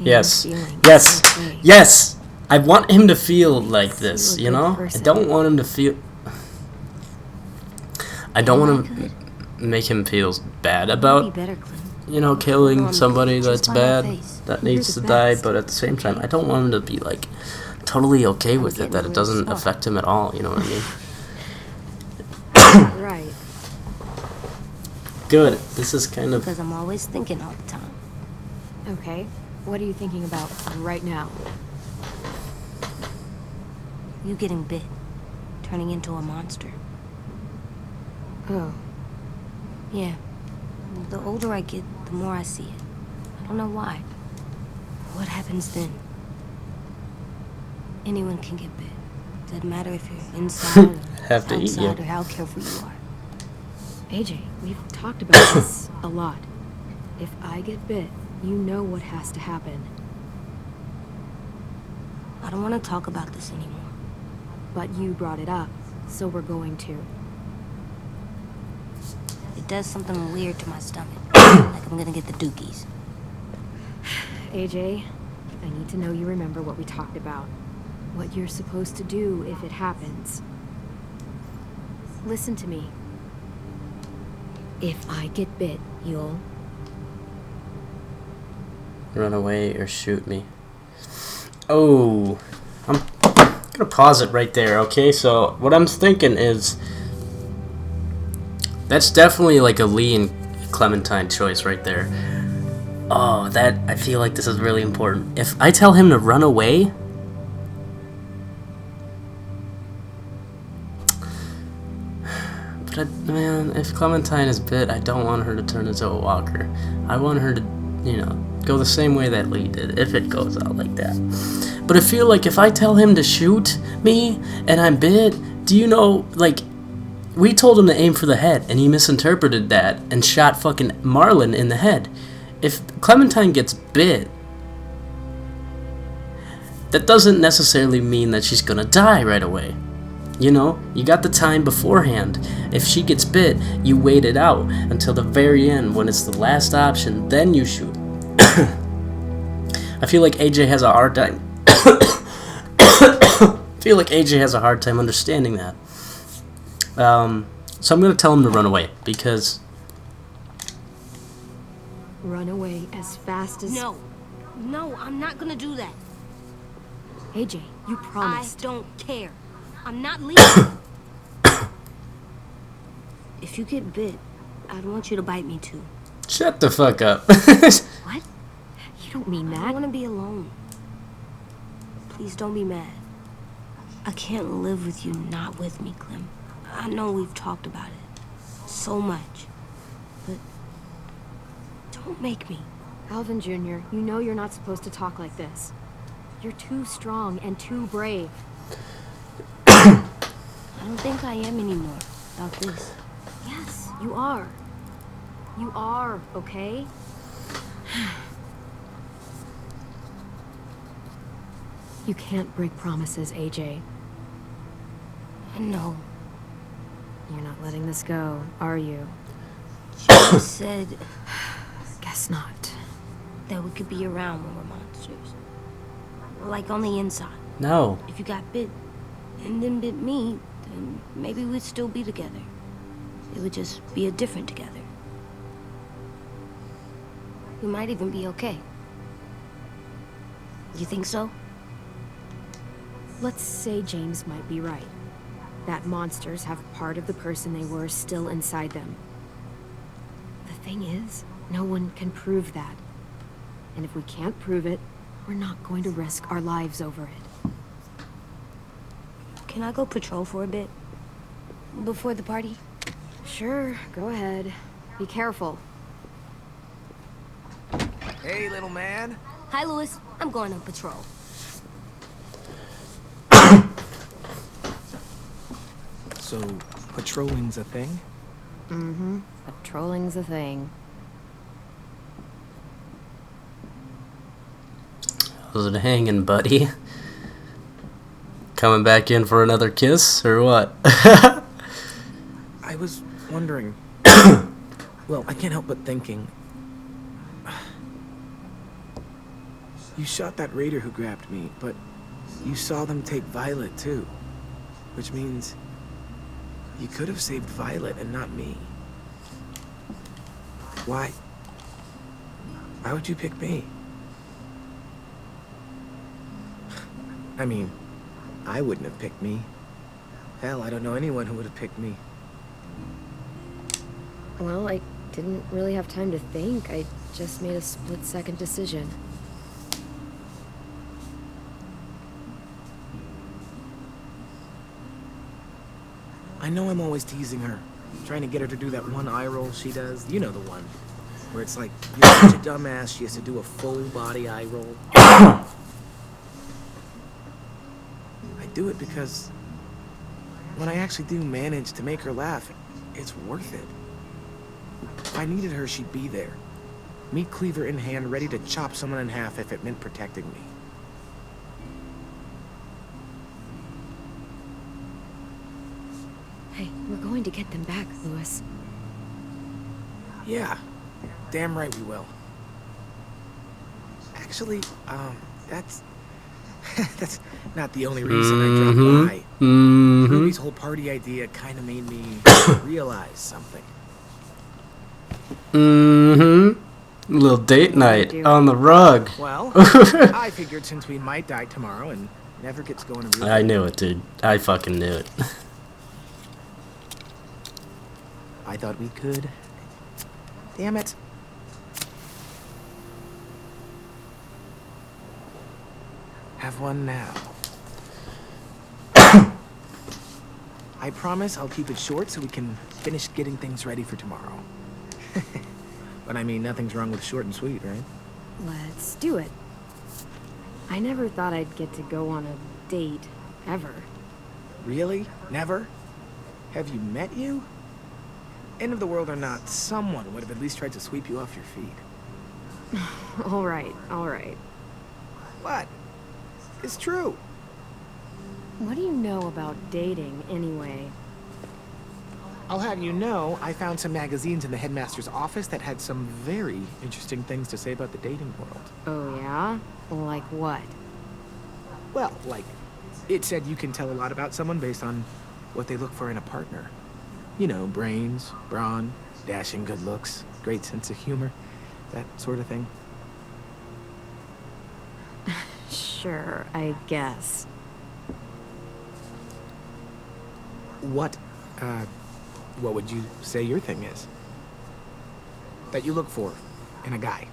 Yes. Yes. Yes. I want him to feel like this, you know? I don't want him to feel... I don't want to make him feel bad about, you know, killing somebody that's bad, that needs to die, but at the same time, I don't want him to be, like, totally okay with it, that it doesn't affect him at all, you know what I mean? Right. Good. This is kind of... Because I'm always thinking all the time. Okay, what are you thinking about right now? You getting bit. Turning into a monster. Oh. Yeah. The older I get, the more I see it. I don't know why. What happens then? Anyone can get bit. Doesn't matter if you're inside or Have to eat you. outside or how careful you are. AJ, we've talked about this a lot. If I get bit, you know what has to happen. I don't want to talk about this anymore. But you brought it up, so we're going to. It does something weird to my stomach. Like I'm gonna get the dookies. AJ, I need to know you remember what we talked about. What you're supposed to do if it happens. Listen to me. If I get bit, you'll... Run away or shoot me. Oh. I'm gonna pause it right there, okay? So, what I'm thinking is... That's definitely like a Lee and Clementine choice right there. Oh, that... I feel like this is really important. If I tell him to run away, But man, if Clementine is bit, I don't want her to turn into a walker. I want her to, go the same way that Lee did, if it goes out like that. But I feel like if I tell him to shoot me and I'm bit, do you know, like, we told him to aim for the head, and he misinterpreted that and shot fucking Marlon in the head. If Clementine gets bit, that doesn't necessarily mean that she's gonna die right away. You got the time beforehand. If she gets bit, you wait it out until the very end when it's the last option, then you shoot. I feel like AJ has a hard time. Understanding that. So I'm gonna tell him to run away because. Run away as fast as... No, I'm not gonna do that. AJ, you promised. I don't care. I'm not leaving. If you get bit, I'd want you to bite me too. Shut the fuck up. What? You don't mean I that. want to be alone. Please don't be mad. I can't live with you not with me, Clem. I know we've talked about it so much, but don't make me. Alvin Jr., you know you're not supposed to talk like this. You're too strong and too brave. I don't think I am anymore about this. Yes, you are. You are, okay? You can't break promises, AJ. I know. You're not letting this go, are you? She said Guess not. that we could be around when we're monsters. Like on the inside. No. If you got bit and then bit me, then maybe we'd still be together. It would just be a different together. We might even be okay. You think so? Let's say James might be right. That monsters have part of the person they were still inside them. The thing is, no one can prove that. And if we can't prove it, we're not going to risk our lives over it. Can I go patrol for a bit? Before the party? Sure, go ahead. Be careful. Hey, little man. Hi, Louis. I'm going on patrol. So, patrolling's a thing? Mm-hmm. Patrolling's a thing. Was it hanging, buddy? Coming back in for another kiss, or what? I was wondering. Well, I can't help but thinking. You shot that raider who grabbed me, but you saw them take Violet too. Which means you could have saved Violet and not me. Why? Why would you pick me? I mean, I wouldn't have picked me. Hell, I don't know anyone who would have picked me. Well, I didn't really have time to think. I just made a split-second decision. I know I'm always teasing her, trying to get her to do that one eye roll she does. You know the one, where it's like, you're such a dumbass, she has to do a full body eye roll. I do it because when I actually do manage to make her laugh, it's worth it. If I needed her, she'd be there. Meat cleaver in hand, ready to chop someone in half if it meant protecting me. Hey, we're going to get them back, Louis. Yeah, damn right we will. Actually, that's... that's not the only reason I dropped by. Ruby's whole party idea kind of made me realize something. Little date night on the rug. Well, I figured since we might die tomorrow and never gets going to real I knew it, dude. I fucking knew it. I thought we could. Damn it. Have one now. I promise I'll keep it short so we can finish getting things ready for tomorrow. But I mean, nothing's wrong with short and sweet, right? Let's do it. I never thought I'd get to go on a date, ever. Really? Never? Have you met you? End of the world or not, someone would have at least tried to sweep you off your feet. All right, all right. What? It's true. What do you know about dating, anyway? I'll have you know, I found some magazines in the headmaster's office that had some very interesting things to say about the dating world. Oh, yeah? Like what? Well, like, it said you can tell a lot about someone based on what they look for in a partner. You know, brains, brawn, dashing good looks, great sense of humor, that sort of thing. Sure, I guess. What would you say your thing is? That you look for in a guy?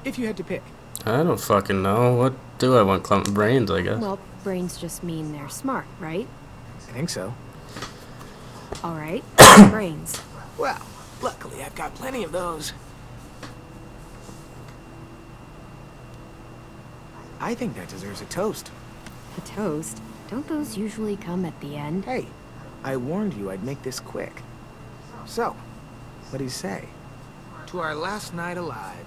If you had to pick. I don't fucking know. What do I want? Clump brains, I guess. Well, brains just mean they're smart, right? I think so. All right, brains. Well, luckily I've got plenty of those. I think that deserves a toast. A toast? Don't those usually come at the end? Hey, I warned you I'd make this quick. So, what do you say? To our last night alive.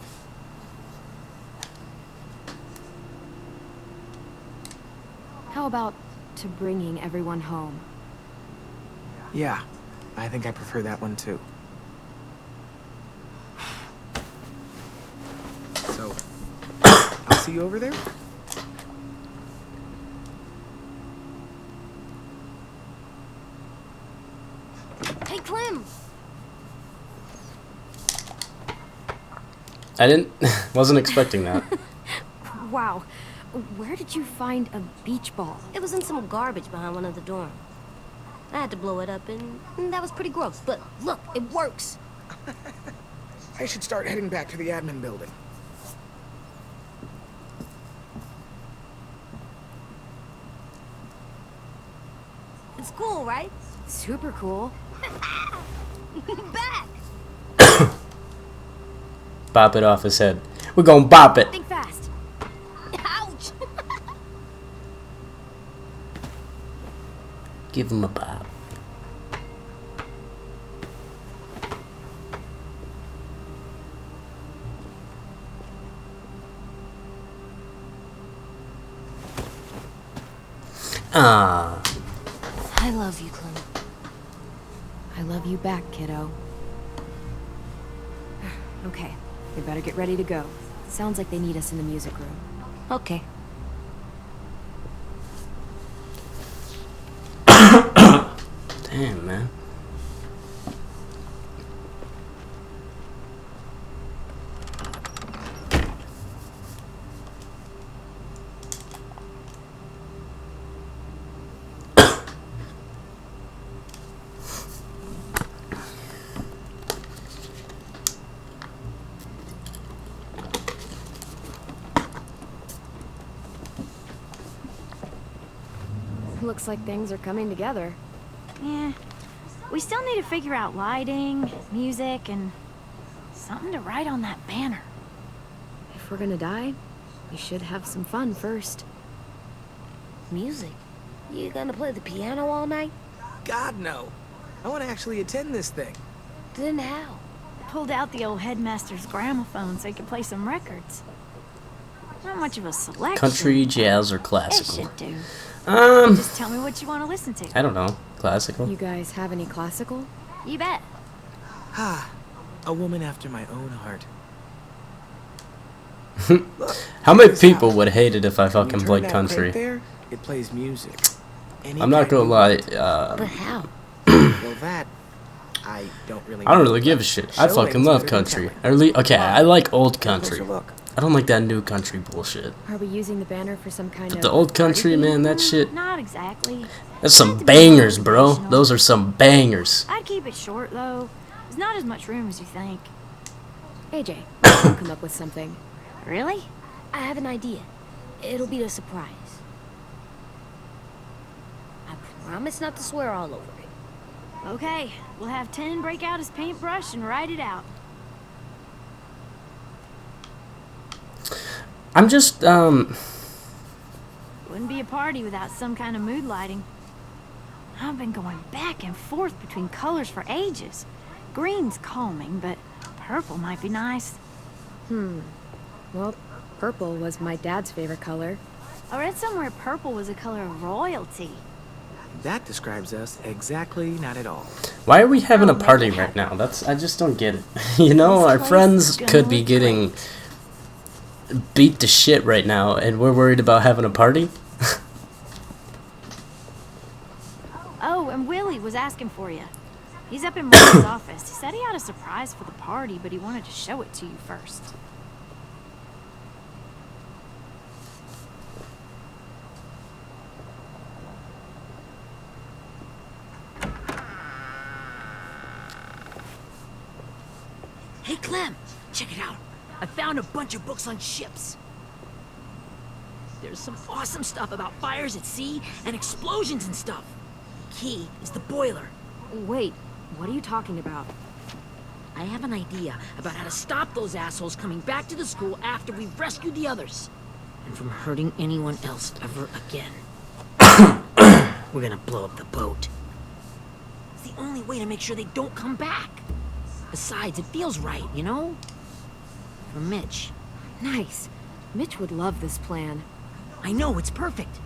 How about to bringing everyone home? Yeah, I think I prefer that one too. So, I'll see you over there? Hey, Clem! Wasn't expecting that. Wow, where did you find a beach ball? It was in some garbage behind one of the dorms. I had to blow it up, and that was pretty gross. But look, it works. I should start heading back to the admin building. It's cool, right? Super cool. Back! Bop it off his head. We're gonna bop it. Think fast. Ouch! Give him a bop. Ah. I love you, Clem. I love you back, kiddo. Okay, we better get ready to go. Sounds like they need us in the music room. Okay. Damn, man. Looks like things are coming together. Yeah. We still need to figure out lighting, music, and something to write on that banner. If we're gonna die, we should have some fun first. Music? You gonna play the piano all night? God, no. I want to actually attend this thing. Then how? Pulled out the old headmaster's gramophone so he could play some records. Not much of a selection. Country, jazz, or It classical? should do. Um, Just tell me what you want to listen to. I don't know. Classical? You guys have any classical? You bet. Ah, a woman after my own heart. How many check this people out. would hate it if I When you fucking turn played that country? crank there, it plays music. Any I'm not kind gonna of lie. music. But how? Well, that I don't really. I don't know. really give a shit. I Showing fucking is love better than country. telling. Okay, I like old Take a country. closer look. I don't like that new country bullshit. Are we using the banner for some kind But of the old party country, theme? man, that shit. Not exactly. That's Had some to be bangers, more bro. traditional. Those are some bangers. I'd keep it short, though. There's not as much room as you think. AJ, we'll come up with something. Really? I have an idea. It'll be a surprise. I Promise not to swear all over it. Okay, we'll have 10 break out his paintbrush and write it out. I'm just, Wouldn't be a party without some kind of mood lighting. I've been going back and forth between colors for ages. Green's calming, but purple might be nice. Well, purple was my dad's favorite color. I read somewhere purple was a color of royalty. That describes us exactly not at all. why are we having a Oh, party maybe. right now? I just don't get it. You know, This our place friends is gonna could be look getting beat to shit right now, and we're worried about having a party? Oh, and Willie was asking for you. He's up in Mark's office. He said he had a surprise for the party, but he wanted to show it to you first. Hey, Clem, check it out. I found a bunch of books on ships. There's some awesome stuff about fires at sea and explosions and stuff. Key is the boiler. Wait, what are you talking about? I have an idea about how to stop those assholes coming back to the school after we've rescued the others. And from hurting anyone else ever again. We're gonna blow up the boat. It's the only way to make sure they don't come back. Besides, it feels right, you know? For Mitch. Nice. Mitch would love this plan. I know, it's perfect.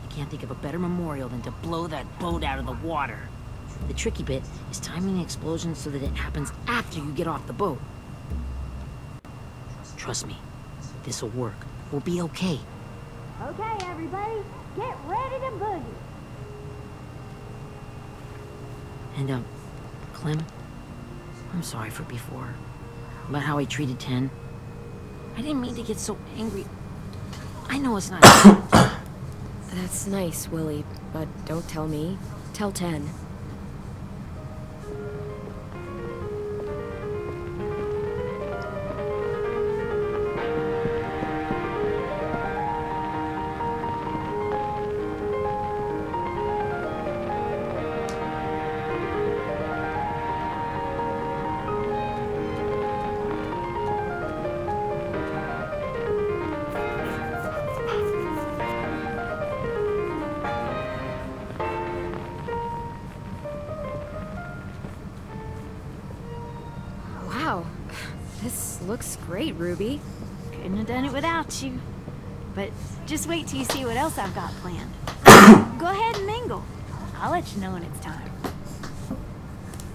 I can't think of a better memorial than to blow that boat out of the water. The tricky bit is timing the explosion so that it happens after you get off the boat. Trust me, this'll work. We'll be okay. Okay, everybody, get ready to boogie. And, Clem, I'm sorry for before. About how I treated Ten. I didn't mean to get so angry. I know it's not... That's nice, Willie, but don't tell me. Tell 10. Wow, this looks great, Ruby. Couldn't have done it without you. But just wait till you see what else I've got planned. Go ahead and mingle. I'll let you know when it's time.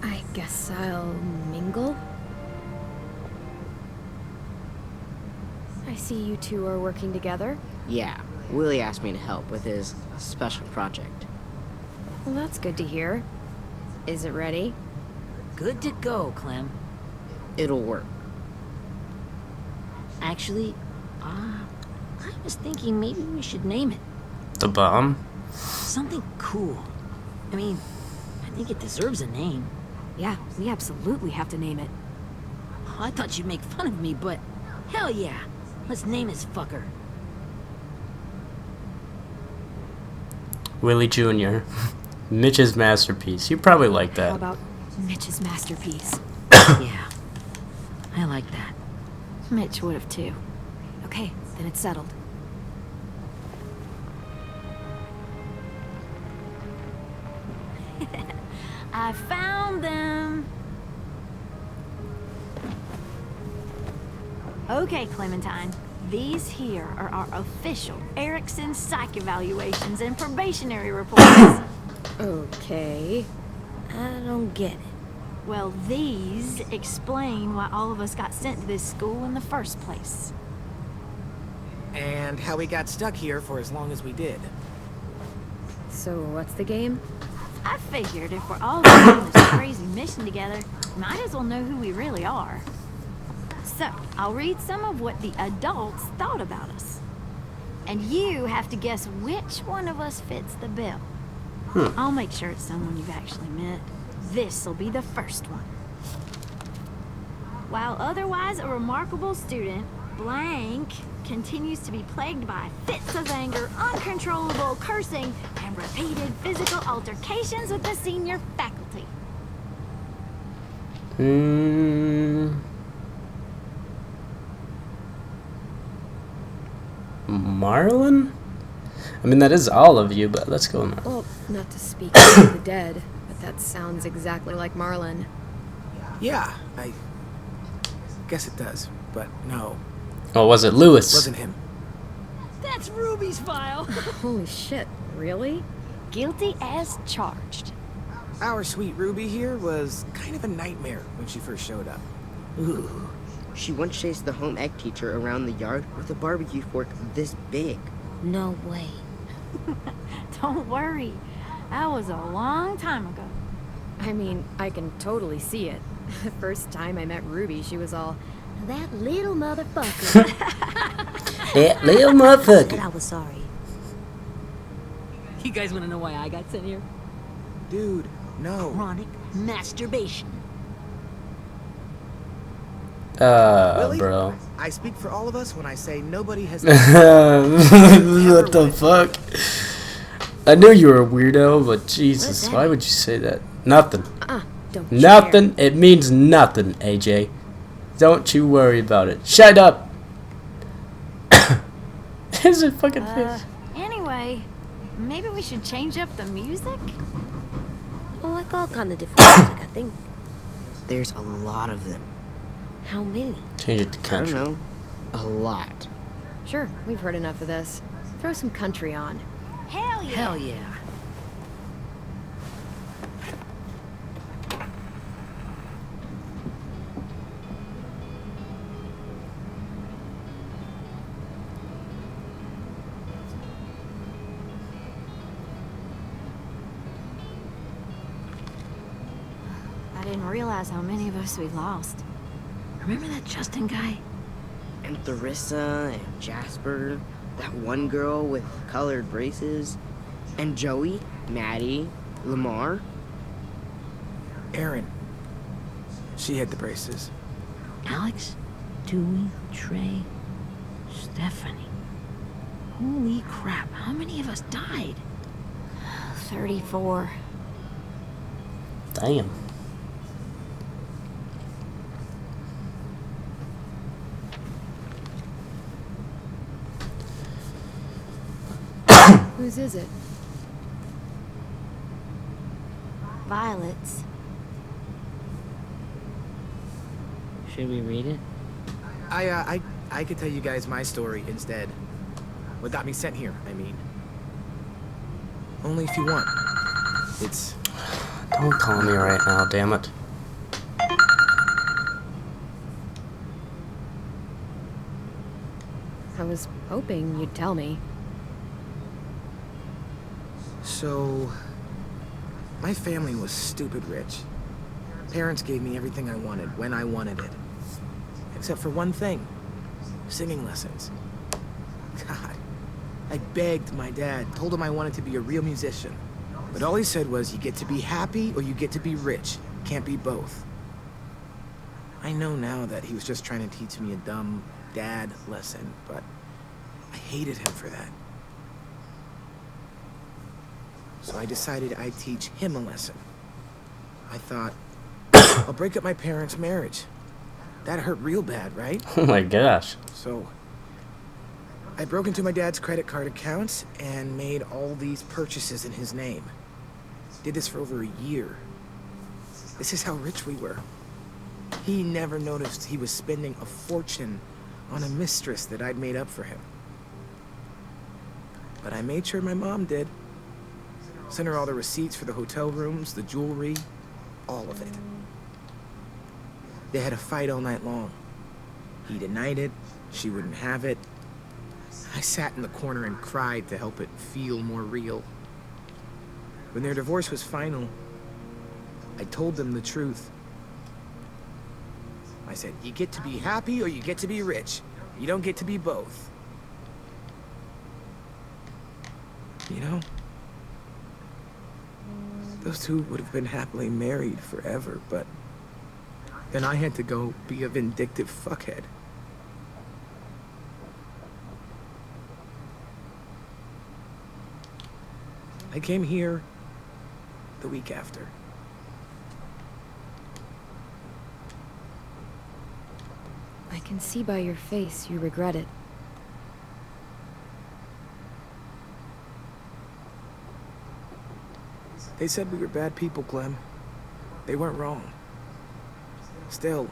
I guess I'll mingle? I see you two are working together. Yeah, Willie asked me to help with his special project. Well, that's good to hear. Is it ready? Good to go, Clem. It'll work. Actually, I was thinking maybe we should name it. The bomb? Something cool. I mean, I think it deserves a name. Yeah, we absolutely have to name it. I thought you'd make fun of me, but hell yeah. Let's name this fucker. Willie Jr. Mitch's masterpiece. You probably like How that. about Mitch's masterpiece? Yeah, I like that. Mitch would have too. Okay, then it's settled. I found them. Okay, Clementine. These here are our official Erickson psych evaluations and probationary reports. Okay. I don't get it. Well, these explain why all of us got sent to this school in the first place. And how we got stuck here for as long as we did. So what's the game? I figured if we're all going on this crazy mission together, might as well know who we really are. So, I'll read some of what the adults thought about us. And you have to guess which one of us fits the bill. I'll make sure it's someone you've actually met. This'll be the first one. While otherwise a remarkable student, blank continues to be plagued by fits of anger, uncontrollable cursing, and repeated physical altercations with the senior faculty. Marlon? I mean, that is all of you, but let's go on. Well, not to speak of the dead, but that sounds exactly like Marlon. Yeah, I guess it does, but no, Oh, was it it Lewis? wasn't him. That's Ruby's file. Holy shit, really? Guilty as charged. Our sweet Ruby here was kind of a nightmare when she first showed up. Ooh. She once chased the home ec teacher around the yard with a barbecue fork this big. No way. Don't worry. That was a long time ago. I mean, I can totally see it. The first time I met Ruby, she was all, that little motherfucker. That little But motherfucker. I was sorry. You guys want to know why I got sent here? Dude, no. Chronic masturbation. Really? Bro. I speak for all of us when I say nobody has. What the fuck? I knew you were a weirdo, but Jesus, why would you say that? Nothing. Don't you Nothing. It means nothing, AJ. Don't you worry about it. Shut up. Is it fucking face? Anyway, maybe we should change up the music? Oh, like all kind of different music, I think. There's a lot of them. How many? Change it to I don't country. know. A lot. Sure, we've heard enough of this. Throw some country on. Hell yeah. Hell yeah. I didn't realize how many of us we lost. Remember that Justin guy? And Theresa and Jasper, that one girl with colored braces, and Joey, Maddie, Lamar. Erin. She had the braces. Alex, Dewey, Trey, Stephanie. Holy crap, how many of us died? 34. Damn. Whose is it? Violet's. Should we read it? I could tell you guys my story instead. What got me sent here, I mean. Only if you want. It's Don't call me right now, damn it. I was hoping you'd tell me. so. My family was stupid rich. Parents gave me everything I wanted when I wanted it. Except for one thing. Singing lessons. God. I begged my dad, told him I wanted to be a real musician. But all he said was, you get to be happy or you get to be rich. Can't be both. I know now that he was just trying to teach me a dumb dad lesson, but I hated him for that. So I decided I'd teach him a lesson. I thought, I'll break up my parents' marriage. That hurt real bad, right? Oh my gosh. So I broke into my dad's credit card accounts and made all these purchases in his name. Did this for over a year. This is how rich we were. He never noticed he was spending a fortune on a mistress that I'd made up for him. But I made sure my mom did. Sent her all the receipts for the hotel rooms, the jewelry, all of it. They had a fight all night long. He denied it, she wouldn't have it. I sat in the corner and cried to help it feel more real. When their divorce was final, I told them the truth. I said, you get to be happy or you get to be rich. You don't get to be both. You know? Those two would have been happily married forever, but then I had to go be a vindictive fuckhead. I came here the week after. I can see by your face you regret it. They said we were bad people, Clem. They weren't wrong. Still,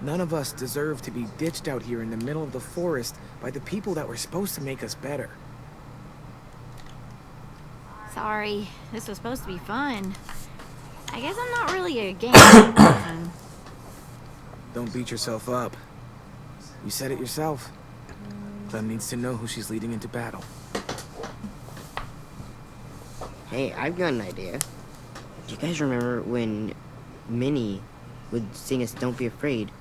none of us deserve to be ditched out here in the middle of the forest by the people that were supposed to make us better. Sorry, this was supposed to be fun. I guess I'm not really a game person. Don't beat yourself up. You said it yourself. Clem needs to know who she's leading into battle. Hey, I've got an idea. Do you guys remember when Minnie would sing us Don't Be Afraid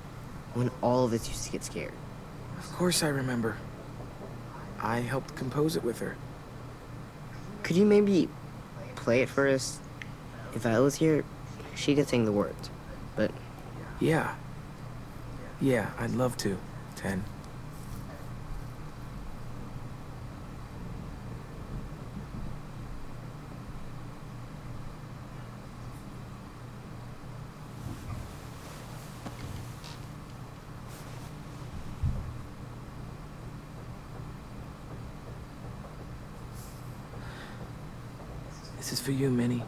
when all of us used to get scared? Of course I remember. I helped compose it with her. Could you maybe play it for us? If I was here, she could sing the words, but... Yeah. Yeah, I'd love to, Ten. This is for you, Minnie.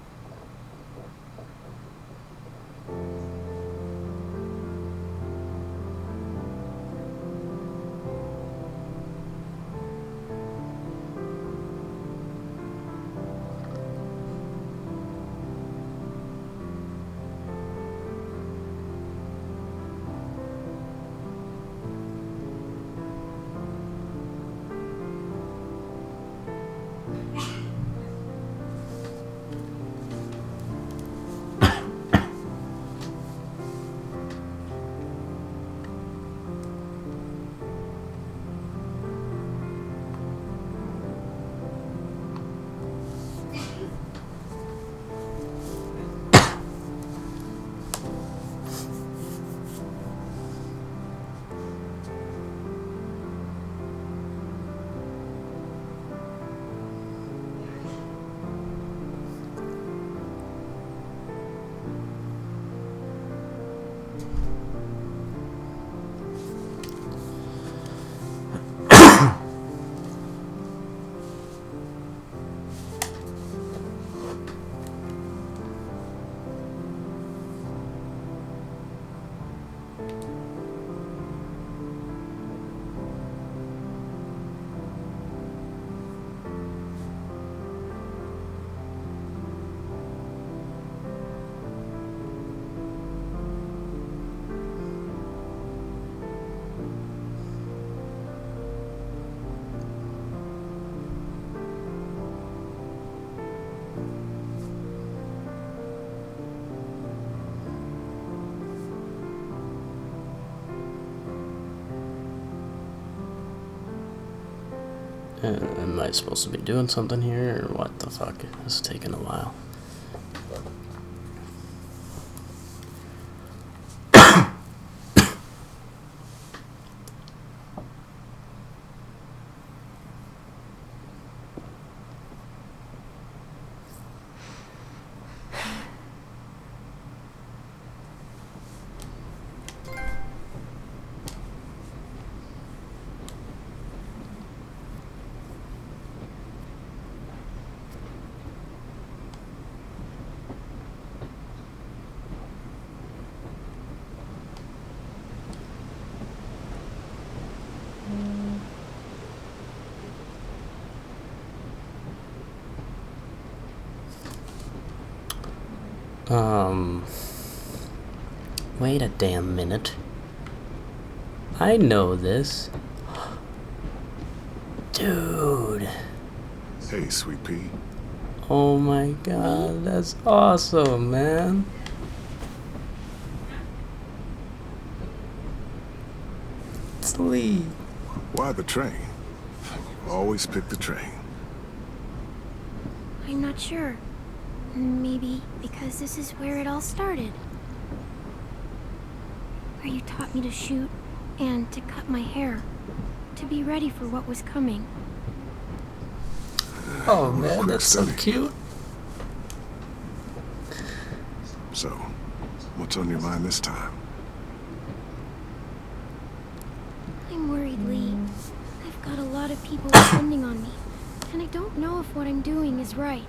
Am I supposed to be doing something here, or what the fuck? This is taking a while. Wait a damn minute. I know this. Dude. Hey, Sweet Pea. Oh my god, that's awesome, man. Sweet. Why the train? You always pick the train. I'm not sure. Maybe because this is where it all started. Where you taught me to shoot and to cut my hair. To be ready for what was coming. Oh man, that's so cute. So, what's on your mind this time? I'm worried, Lee. I've got a lot of people depending on me, and I don't know if what I'm doing is right.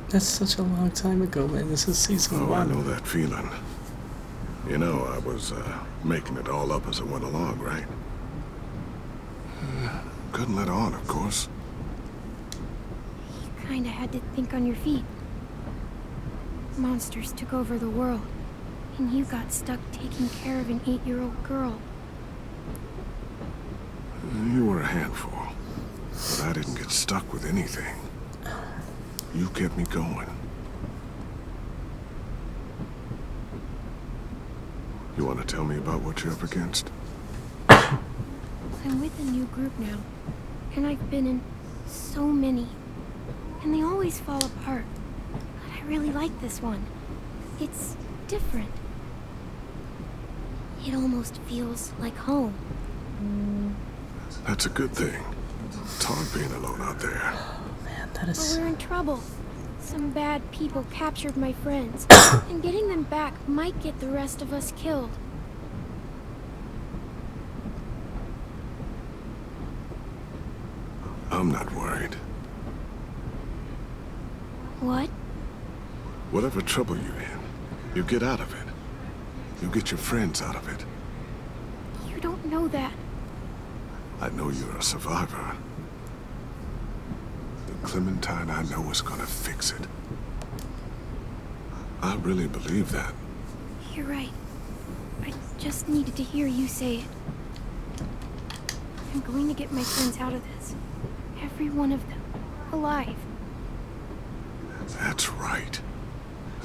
That's such a long time ago, man. This is season Oh, I 1. know that feeling. You know, I was making it all up as I went along, right? Couldn't let on, of course. You kinda had to think on your feet. Monsters took over the world, and you got stuck taking care of an 8-year-old girl. You were a handful, but I didn't get stuck with anything. You kept me going. You want to tell me about what you're up against? I'm with a new group now, and I've been in so many, and they always fall apart. But I really like this one. It's different. It almost feels like home. That's a good thing. It's hard being alone out there. Man, that But is... we're in trouble. Some bad people captured my friends, and getting them back might get the rest of us killed. I'm not worried. What? Whatever trouble you're in, you get out of it. You get your friends out of it. You don't know that. I know you're a survivor. The Clementine I know is gonna fix it. I really believe that. You're right. I just needed to hear you say it. I'm going to get my friends out of this. Every one of them. Alive. That's right.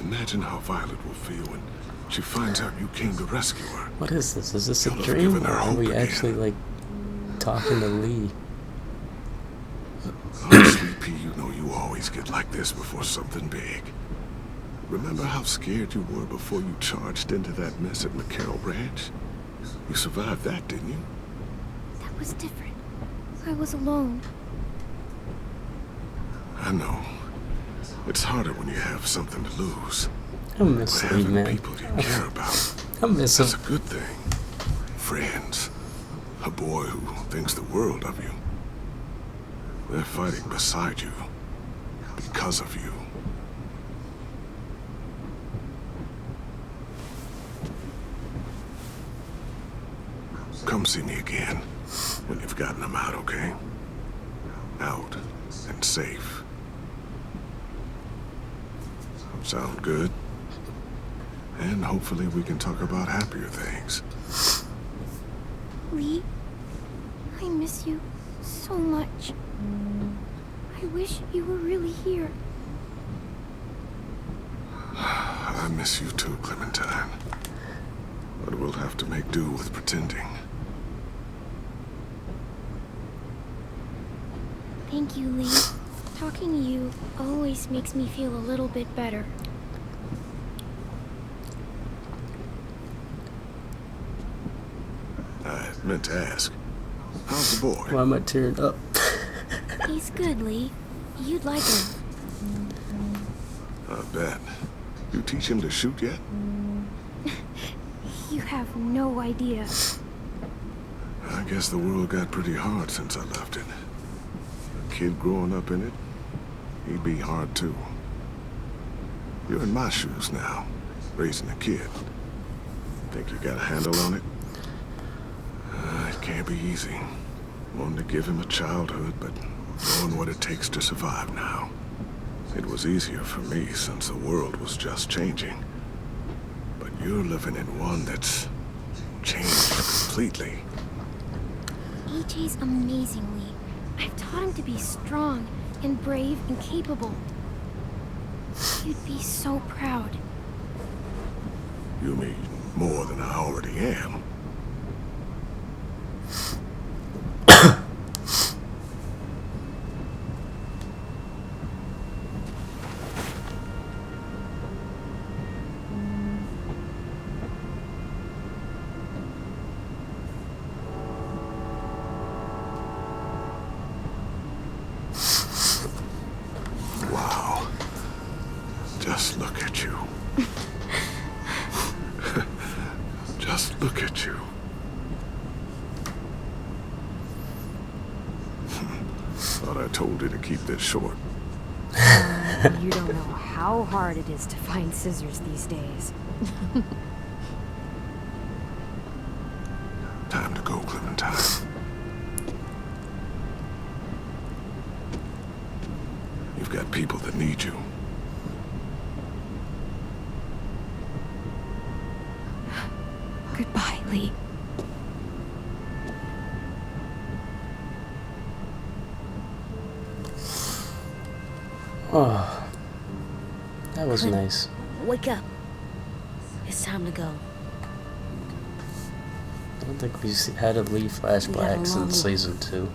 Imagine how Violet will feel when she finds out you came to rescue her. What is this? Is this a You'll have dream? given her Or are hope we again. actually, like, talking to Lee? Oh, Sweet Pea, you know you always get like this before something big. Remember how scared you were before you charged into that mess at McCarroll Ranch? You survived that, didn't you? That was different. I was alone. I know. It's harder when you have something to lose. I miss Lee, Having man. people you care about. I miss That's him. a good thing. Friends. A boy who thinks the world of you. They're fighting beside you. Because of you. Come see me again when you've gotten them out, okay? Out and safe. Sound good? And hopefully we can talk about happier things. Lee, I miss you so much. I wish you were really here. I miss you too, Clementine. But we'll have to make do with pretending. Thank you, Lee. Talking to you always makes me feel a little bit better. I meant to ask, how's the boy? Why am I tearing up? He's good, Lee. You'd like him. I bet. You teach him to shoot yet? You have no idea. I guess the world got pretty hard since I left it. A kid growing up in it, he'd be hard too. You're in my shoes now, raising a kid. Think you got a handle on it? It can't be easy. Wanting to give him a childhood, but knowing what it takes to survive now. It was easier for me since the world was just changing. But you're living in one that's changed completely. AJ's amazing, Lee. I've taught him to be strong and brave and capable. You'd be so proud. You mean more than I already am? Wow. Just look at you. Thought I told you to keep this short. You don't know how hard it is to find scissors these days. Time to go, Clementine. You've got people that need you. Goodbye, Lee. Oh, that was nice. Wake up. It's time to go. I don't think we had a Lee flashback since season 2.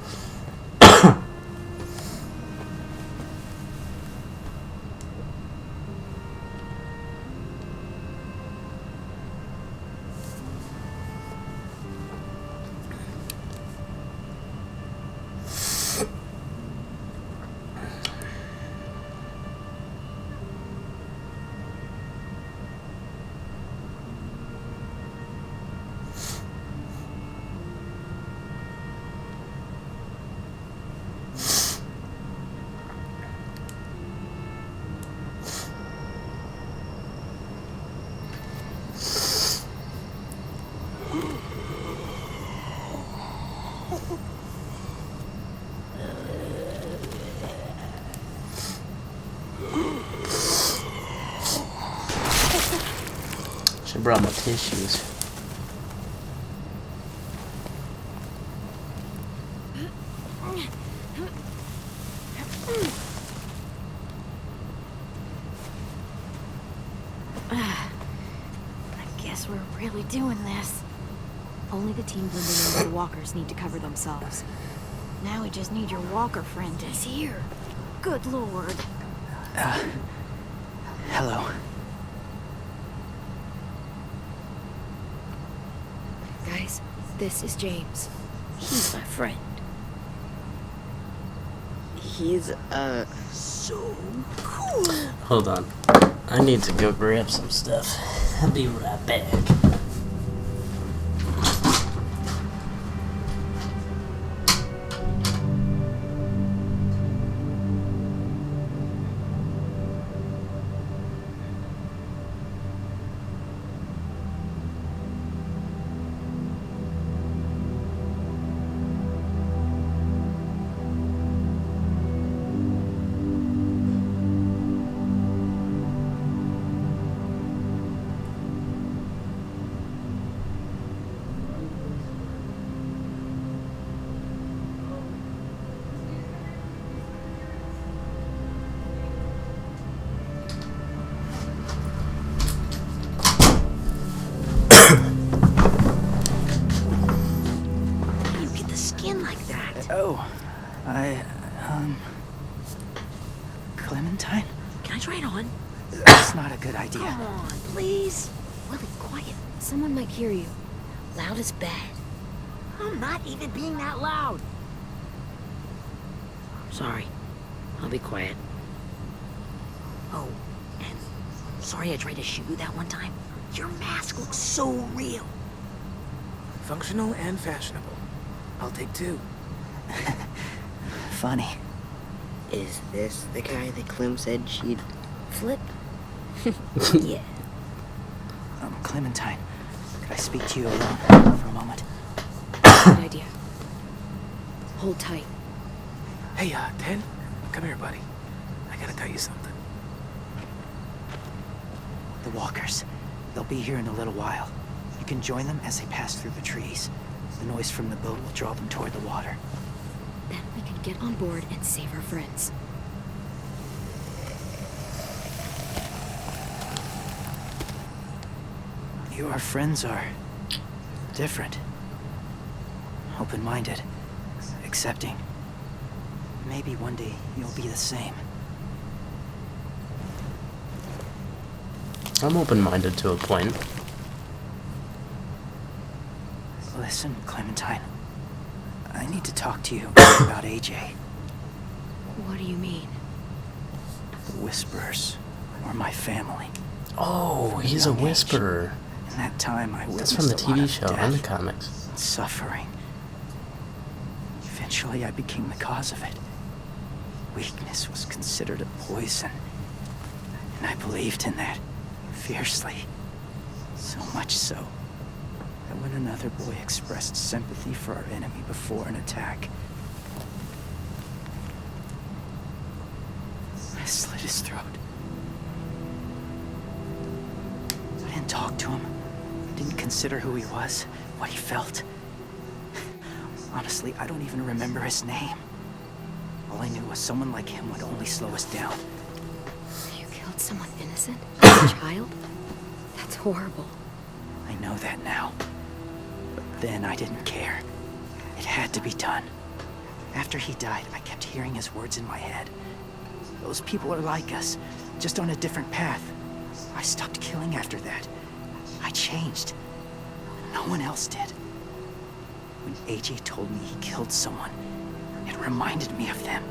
Should brought my tissues. I guess we're really doing this. Only the team blending into the walkers need to cover themselves. Now we just need your walker friend. He's here. Good lord. Hello. Guys, this is James. He's my friend. He's, so cool. Hold on. I need to go grab some stuff. I'll be right back. Oh, Clementine? Can I try it on? That's not a good idea. Come on, please. Lily, quiet. Someone might hear you. Loud is bad. I'm not even being that loud. Sorry. I'll be quiet. Oh, and sorry I tried to shoot you that one time. Your mask looks so real. Functional and fashionable. I'll take 2. Funny. Is this the guy that Clem said she'd... Flip? Yeah. Clementine, could I speak to you alone for a moment? Good idea. Hold tight. Hey, 10? Come here, buddy. I gotta tell you something. The walkers. They'll be here in a little while. You can join them as they pass through the trees. The noise from the boat will draw them toward the water. Then we can get on board and save our friends. Your friends are different. Open-minded. Accepting. Maybe one day you'll be the same. I'm open-minded to a point. Listen, Clementine. I need to talk to you about AJ. What do you mean? The Whisperers were my family. Oh, he's a Young age. whisperer. In that time, I That's witnessed from the a lot TV of show death and the comics. and suffering. Eventually, I became the cause of it. weakness was considered a poison. And I believed in that fiercely. So much so that when another boy expressed sympathy for our enemy before an attack, I slit his throat. I didn't talk to him. Didn't consider who he was, what he felt. Honestly, I don't even remember his name. All I knew was someone like him would only slow us down. You killed someone innocent? A child? That's horrible. I know that now. But then I didn't care. It had to be done. After he died, I kept hearing his words in my head. Those people are like us, just on a different path. I stopped killing after that. I changed. No one else did. When AJ told me he killed someone, it reminded me of them.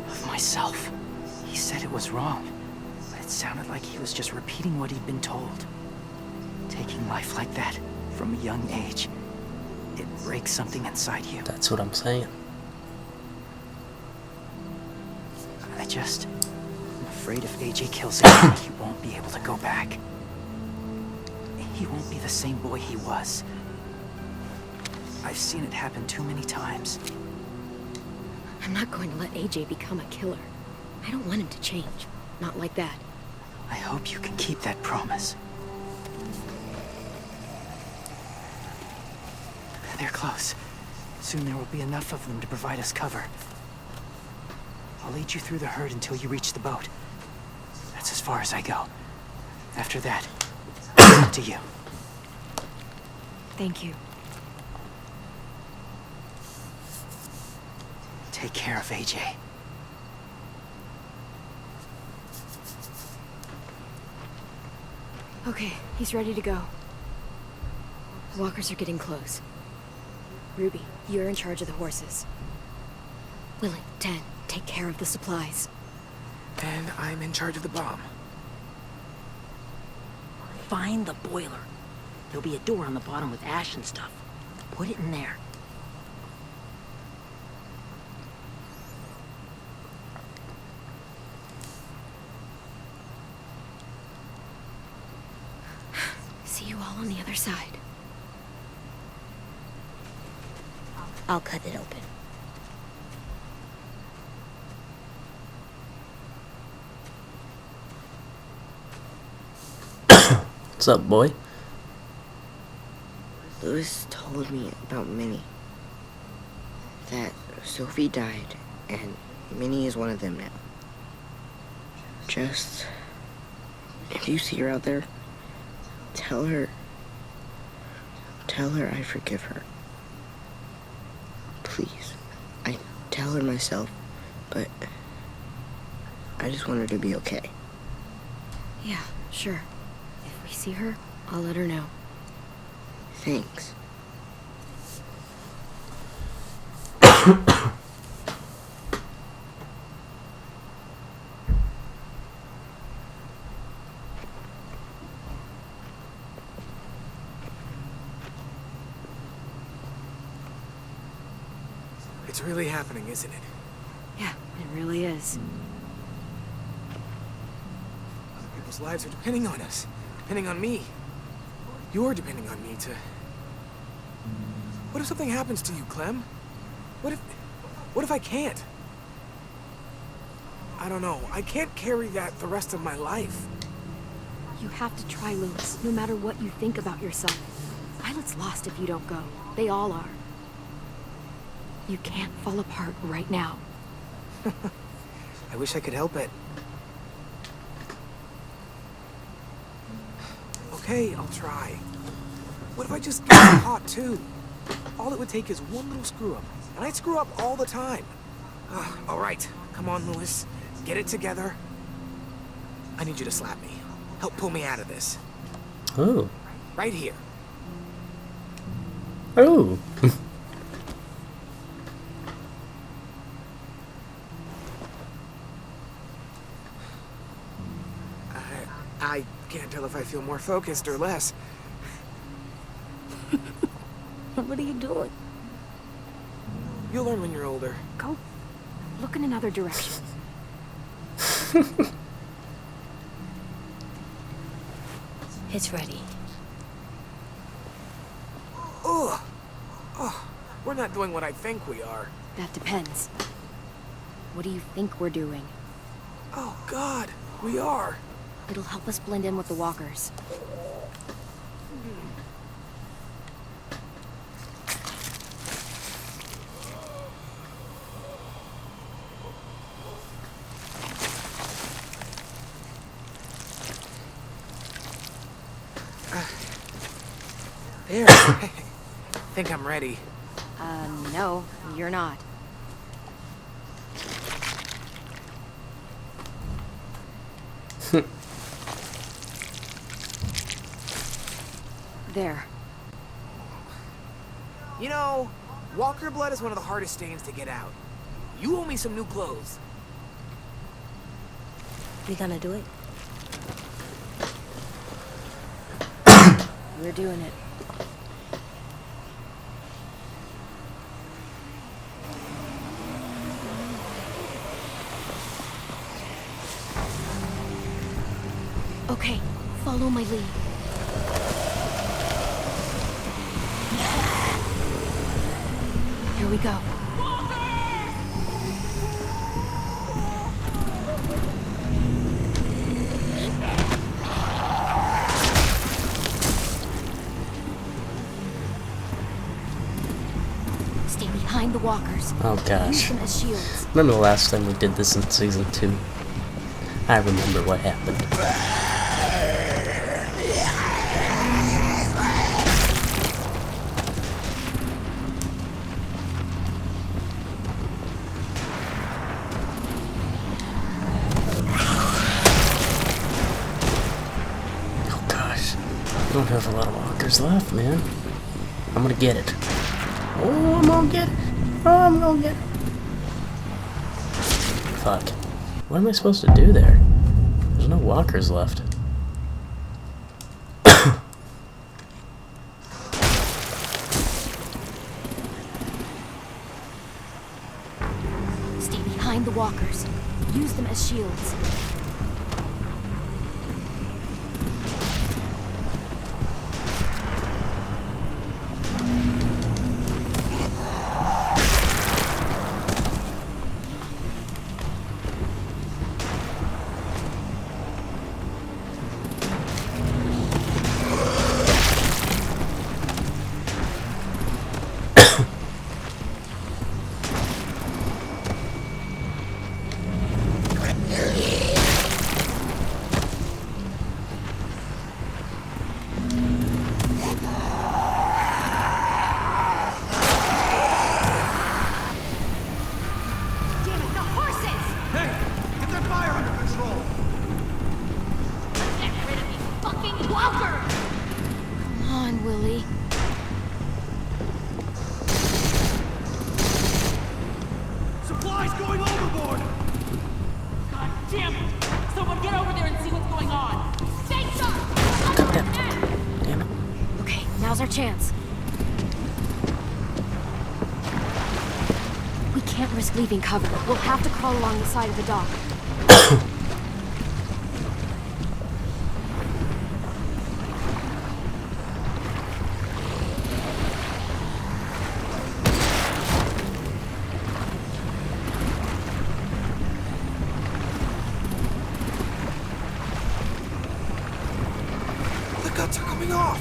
Of myself. He said it was wrong, but it sounded like he was just repeating what he'd been told. Taking life like that, from a young age, it breaks something inside you. That's what I'm saying. I'm afraid if AJ kills him, he won't be able to go back. He won't be the same boy he was. I've seen it happen too many times. I'm not going to let AJ become a killer. I don't want him to change. Not like that. I hope you can keep that promise. They're close. Soon there will be enough of them to provide us cover. I'll lead you through the herd until you reach the boat. That's as far as I go. After that, it's up to you. Thank you. Take care of AJ. Okay, he's ready to go. The walkers are getting close. Ruby, you're in charge of the horses. Willie, Dan, take care of the supplies. And I'm in charge of the bomb. Find the boiler. There'll be a door on the bottom with ash and stuff. Put it in there. See you all on the other side. I'll cut it open. What's up, boy? Lewis told me about Minnie. That Sophie died, and Minnie is one of them now. Just... if you see her out there, tell her I forgive her. Please. I tell her myself, but I just want her to be okay. Yeah, sure. If we see her, I'll let her know. Thanks. It's really happening, isn't it? Yeah, it really is. Other people's lives are depending on us. Depending on me. You're depending on me to... What if something happens to you, Clem? What if I can't? I don't know. I can't carry that the rest of my life. You have to try, Lewis, no matter what you think about yourself. Violet's lost if you don't go. They all are. You can't fall apart right now. I wish I could help it. Okay, I'll try. What if I just get caught too? All it would take is one little screw up, and I'd screw up all the time. All right, come on, Lewis. Get it together. I need you to slap me. Help pull me out of this. Oh. Right here. Oh. I can't tell if I feel more focused or less. What are you doing? You'll learn when you're older. Go Look in another direction. It's ready. Ugh. Oh, we're not doing what I think we are. That depends. What do you think we're doing? Oh, God. We are. It'll help us blend in with the walkers. There. I think I'm ready. No, you're not. There. You know, walker blood is one of the hardest stains to get out. You owe me some new clothes. We gonna do it? We're doing it. Okay, follow my lead. Here we go. Stay behind the walkers. Oh Use gosh. them as shields. Remember the last time we did this in Season 2? I remember what happened. Oh gosh. We don't have a lot of walkers left, man. I'm gonna get it. Oh, I'm gonna get it. Oh, I'm gonna get it. Fuck. What am I supposed to do there? There's no walkers left. Stay behind the walkers. Use them as shields. Come on, Willie. Supplies going overboard! God damn it! Someone get over there and see what's going on! Stay sharp! Damn it. Okay, now's our chance. We can't risk leaving cover. We'll have to crawl along the side of the dock. The guts are coming off.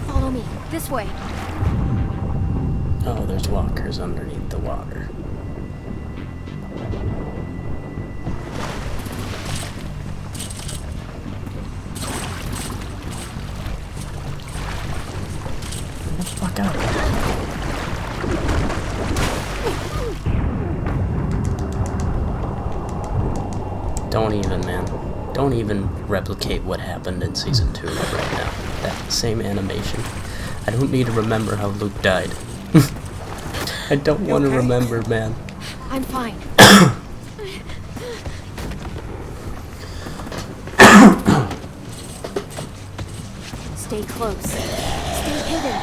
Follow me. This way. Oh, there's walkers underneath the water. Get the fuck out. Don't even, man. Don't even replicate what happened in Season 2 right now. That same animation. I don't need to remember how Luke died. I don't want to okay? remember, man. I'm fine. Stay close. Stay hidden.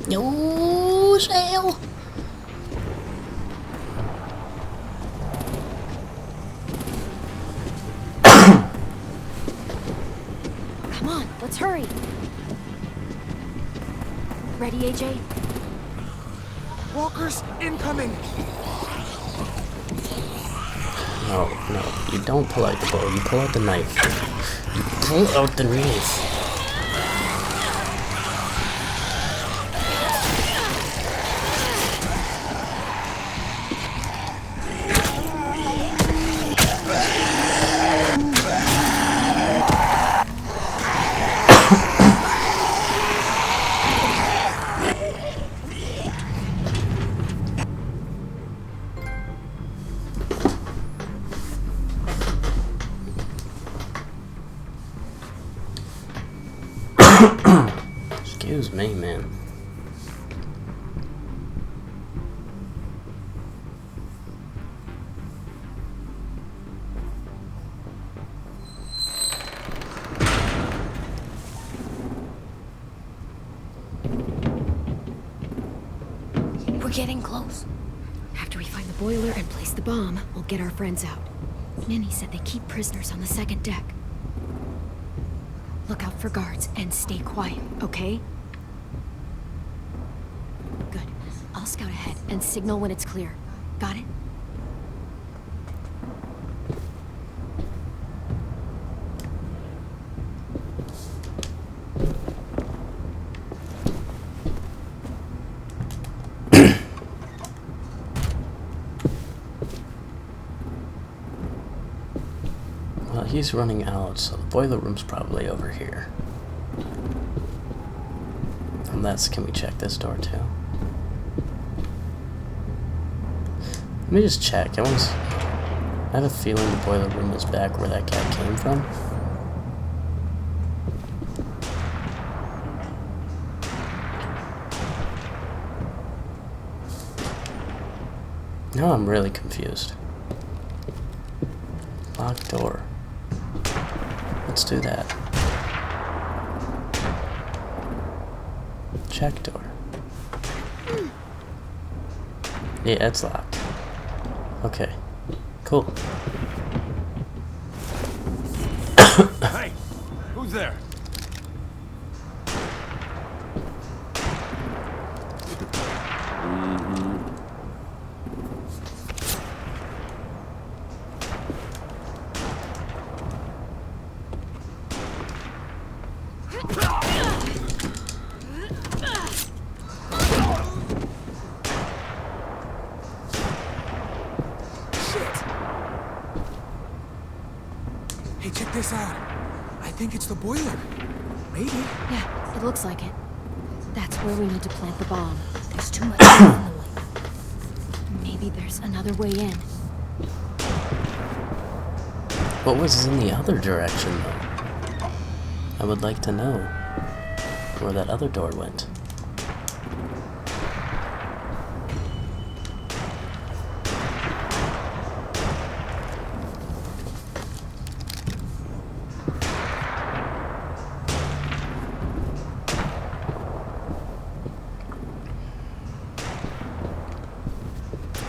No, Shale. Come on, let's hurry. Ready, AJ? Walkers incoming! No, you don't pull out the bow, you pull out the knife. You pull out the knife. Excuse me, man. We're getting close. After we find the boiler and place the bomb, we'll get our friends out. Minnie said they keep prisoners on the second deck. Look out for guards and stay quiet, okay? Good. I'll scout ahead and signal when it's clear. Got it? Well, he's running out, so the boiler room's probably over here. Unless, can we check this door too? Let me just check. I have a feeling the boiler room is back where that guy came from. Now I'm really confused. Locked door. Let's do that. Check door. Yeah, it's locked. Okay. Cool. Hey, who's there? Hey, check this out. I think it's the boiler. Maybe. Yeah, it looks like it. That's where we need to plant the bomb. There's too much stuff in the way. Maybe there's another way in. What was in the other direction, though? I would like to know where that other door went.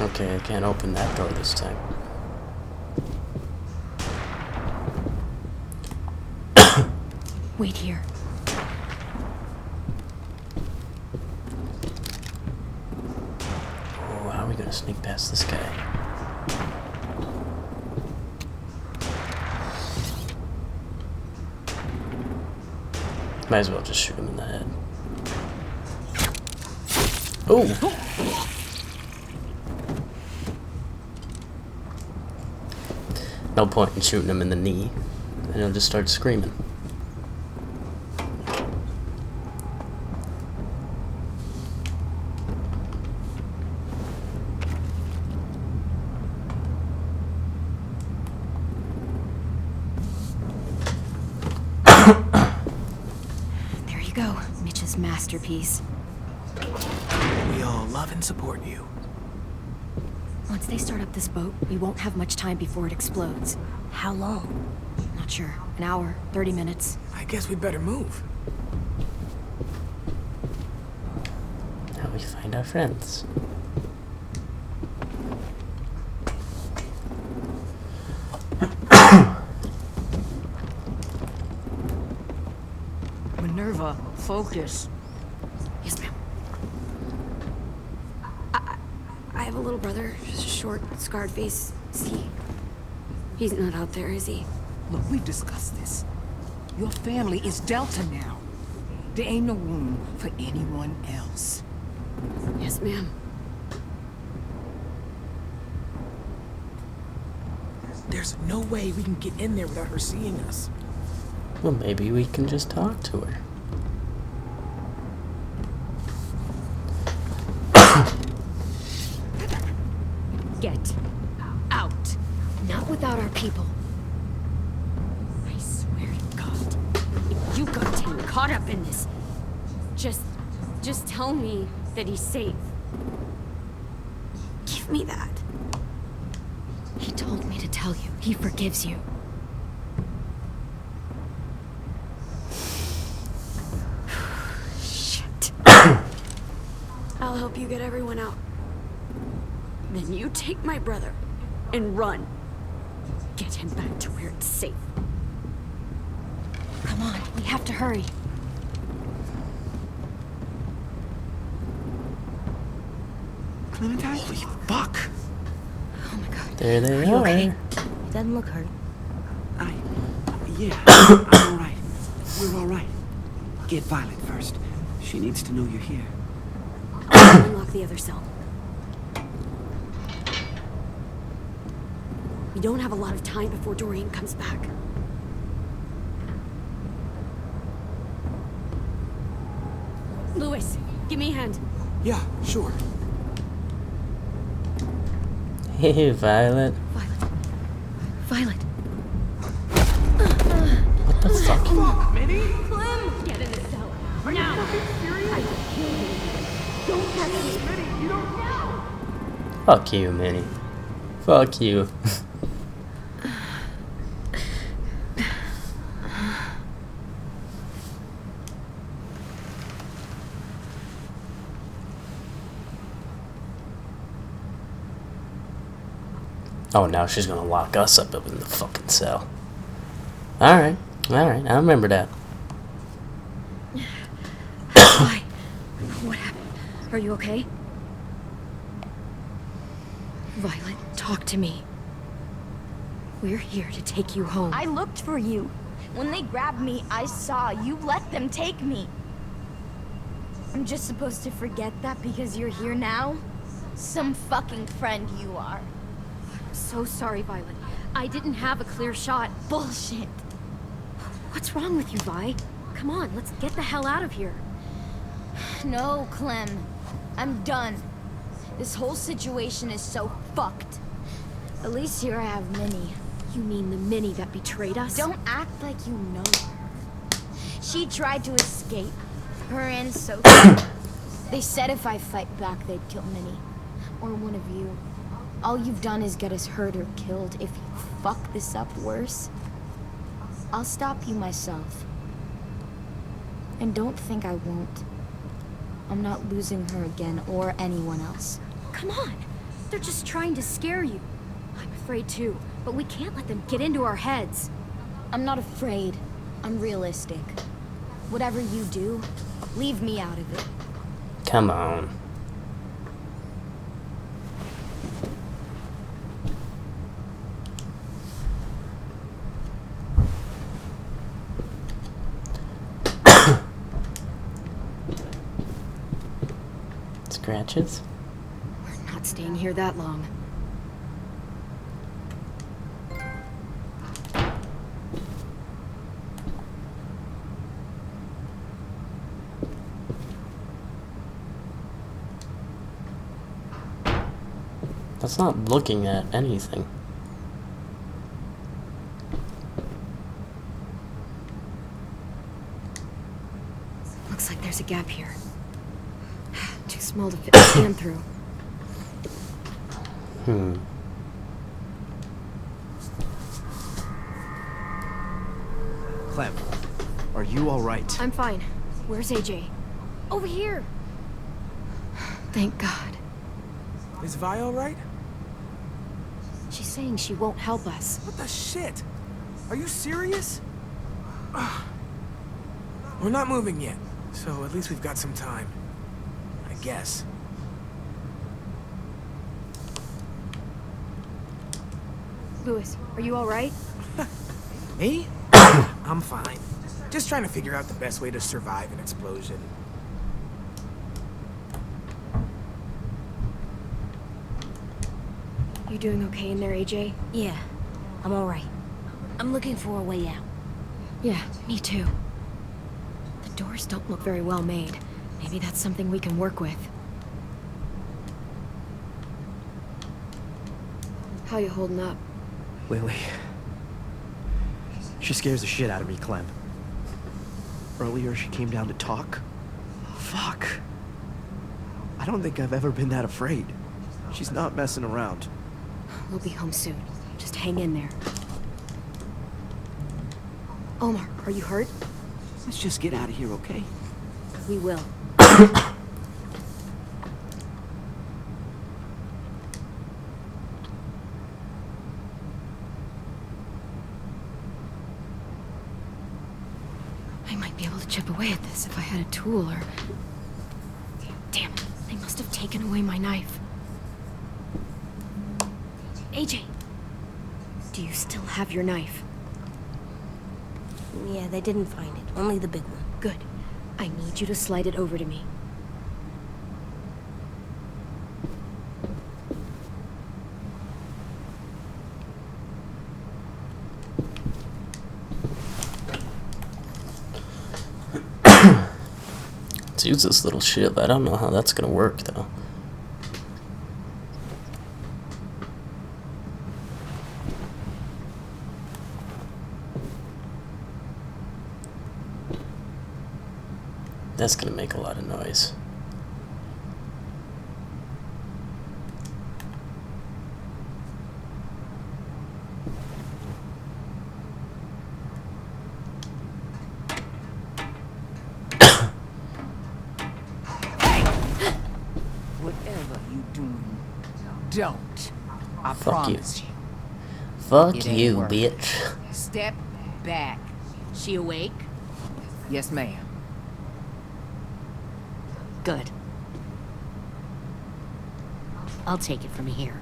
Okay, I can't open that door this time. Wait here. Oh, how are we gonna sneak past this guy? Might as well just shoot him in the head. Oh! No point in shooting him in the knee, and he'll just start screaming. masterpiece. We all love and support you. Once they start up this boat, we won't have much time before it explodes. How long? Not sure. An hour, 30 minutes. I guess we'd better move. Now we find our friends. Minerva, focus. Yes, ma'am. I have a little brother, short, scarred face. See, he's not out there, is he? Look, we've discussed this. Your family is Delta now. There ain't no room for anyone else. Yes, ma'am. There's no way we can get in there without her seeing us. Well, maybe we can just talk to her. Get out. Not without our people. I swear to God, if you got him caught up in this, just tell me that he's safe. Give me that. He told me to tell you. He forgives you. Shit. I'll help you get everyone out. Then you take my brother and run. Get him back to where it's safe. Come on, we have to hurry. Clementine? Holy fuck! Oh my God. There they you are. okay? He doesn't look hurt. Yeah, I'm alright. We're alright. Get Violet first. She needs to know you're here. I'll unlock the other cell. We don't have a lot of time before Dorian comes back. Lewis, give me a hand. Yeah, sure. Hey, Violet. Violet. What the fuck? Fuck, Minnie! Clem! Get in the cell. Are you fucking serious? I will kill you. Don't touch me. Minnie, you don't know! Fuck you, Minnie. Fuck you. Oh, now she's gonna lock us up in the fucking cell. Alright, I remember that. Why? What happened? Are you okay? Violet, talk to me. We're here to take you home. I looked for you. When they grabbed me, I saw you let them take me. I'm just supposed to forget that because you're here now? Some fucking friend you are. I'm so sorry, Violet. I didn't have a clear shot. Bullshit. What's wrong with you, Vi? Come on, let's get the hell out of here. No, Clem. I'm done. This whole situation is so fucked. At least here I have Minnie. You mean the Minnie that betrayed us? Don't act like you know her. She tried to escape. Her and Sophie. They said if I fight back, they'd kill Minnie. Or one of you. All you've done is get us hurt or killed. If you fuck this up worse, I'll stop you myself. And don't think I won't. I'm not losing her again or anyone else. Come on. They're just trying to scare you. I'm afraid too, but we can't let them get into our heads. I'm not afraid. I'm realistic. Whatever you do, leave me out of it. Come on. Scratches? We're not staying here that long. That's not looking at anything. Looks like there's There's a gap here. Too small to fit a hand through. Clem, are you all right? I'm fine. Where's AJ? Over here! Thank God. Is Vi all right? She's saying she won't help us. What the shit? Are you serious? We're not moving yet, so at least we've got some time. I guess. Louis, are you alright? Me? I'm fine. Just trying to figure out the best way to survive an explosion. You doing okay in there, AJ? Yeah, I'm alright. I'm looking for a way out. Yeah, me too. The doors don't look very well made. Maybe that's something we can work with. How you holding up? Lily. She scares the shit out of me, Clem. Earlier, she came down to talk. Fuck. I don't think I've ever been that afraid. She's not messing around. We'll be home soon. Just hang in there. Omar, are you hurt? Let's just get out of here, okay? We will. I might be able to chip away at this if I had a tool or... Damn it, they must have taken away my knife. AJ, do you still have your knife? Yeah, they didn't find it. Only the big one. Good. I need you to slide it over to me. Let's use this little ship. I don't know how that's gonna work though. That's gonna make a lot of noise. Whatever you do, don't. I Fuck promise you. you. Fuck It ain't you, worth bitch. Step back. She awake? Yes, ma'am. Good. I'll take it from here.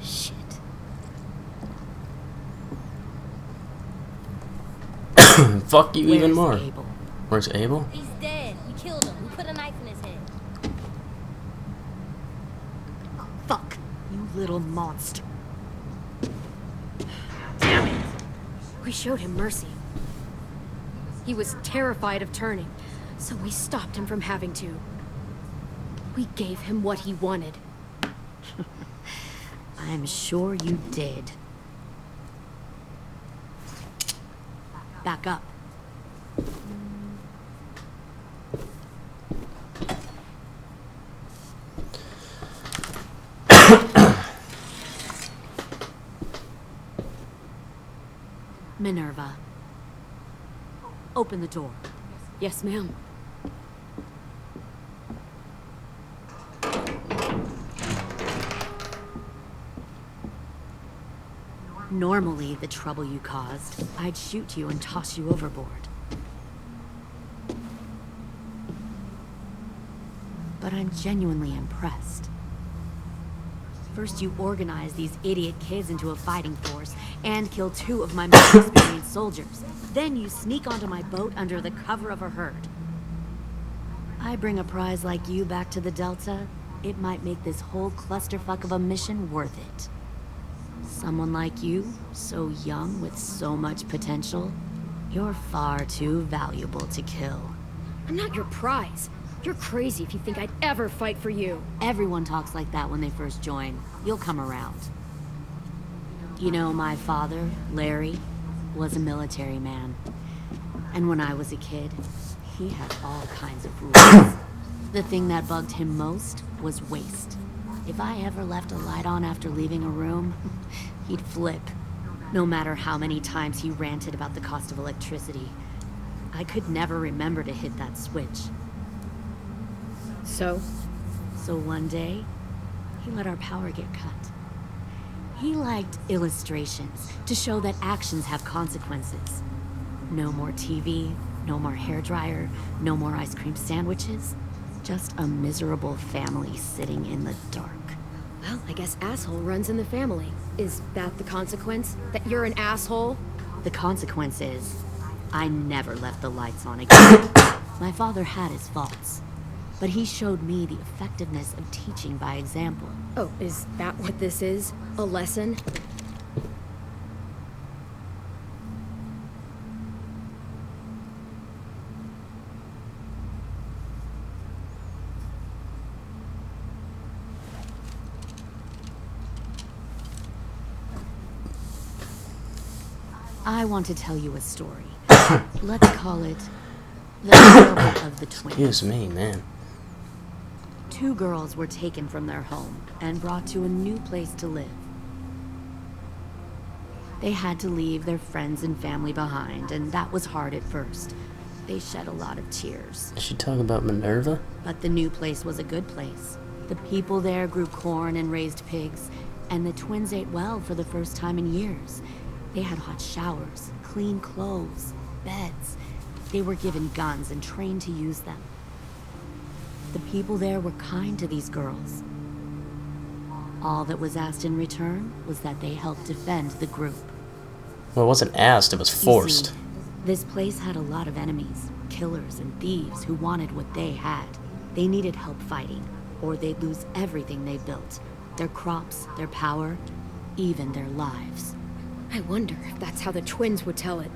Shit. Fuck you even Where's more. Abel? Where's Abel? He's dead. We killed him. We put a knife in his head. Fuck, you little monster. We showed him mercy. He was terrified of turning, so we stopped him from having to. We gave him what he wanted. I'm sure you did. Back up. Minerva. Open the door. Yes, ma'am. Normally, the trouble you caused, I'd shoot you and toss you overboard. But I'm genuinely impressed. First, you organize these idiot kids into a fighting force and kill 2 of my most experienced soldiers. Then you sneak onto my boat under the cover of a herd. I bring a prize like you back to the Delta, it might make this whole clusterfuck of a mission worth it. Someone like you, so young with so much potential, you're far too valuable to kill. I'm not your prize. You're crazy if you think I'd ever fight for you. Everyone talks like that when they first join. You'll come around. You know, my father, Larry, was a military man. And when I was a kid, he had all kinds of rules. The thing that bugged him most was waste. If I ever left a light on after leaving a room, he'd flip. No matter how many times he ranted about the cost of electricity, I could never remember to hit that switch. So one day, he let our power get cut. He liked illustrations to show that actions have consequences. No more TV, no more hairdryer, no more ice cream sandwiches. Just a miserable family sitting in the dark. Well, I guess asshole runs in the family. Is that the consequence? That you're an asshole? The consequence is, I never left the lights on again. My father had his faults, but he showed me the effectiveness of teaching by example. Oh, is that what this is? A lesson? I want to tell you a story. Let's call it the parable of the twins. Excuse me, man. 2 girls were taken from their home and brought to a new place to live. They had to leave their friends and family behind, and that was hard at first. They shed a lot of tears. Is she talking about Minerva? But the new place was a good place. The people there grew corn and raised pigs, and the twins ate well for the first time in years. They had hot showers, clean clothes, beds. They were given guns and trained to use them. The people there were kind to these girls. All that was asked in return was that they help defend the group. Well, it wasn't asked, it was forced. You see, this place had a lot of enemies, killers and thieves who wanted what they had. They needed help fighting, or they'd lose everything they built. Their crops, their power, even their lives. I wonder if that's how the twins would tell it.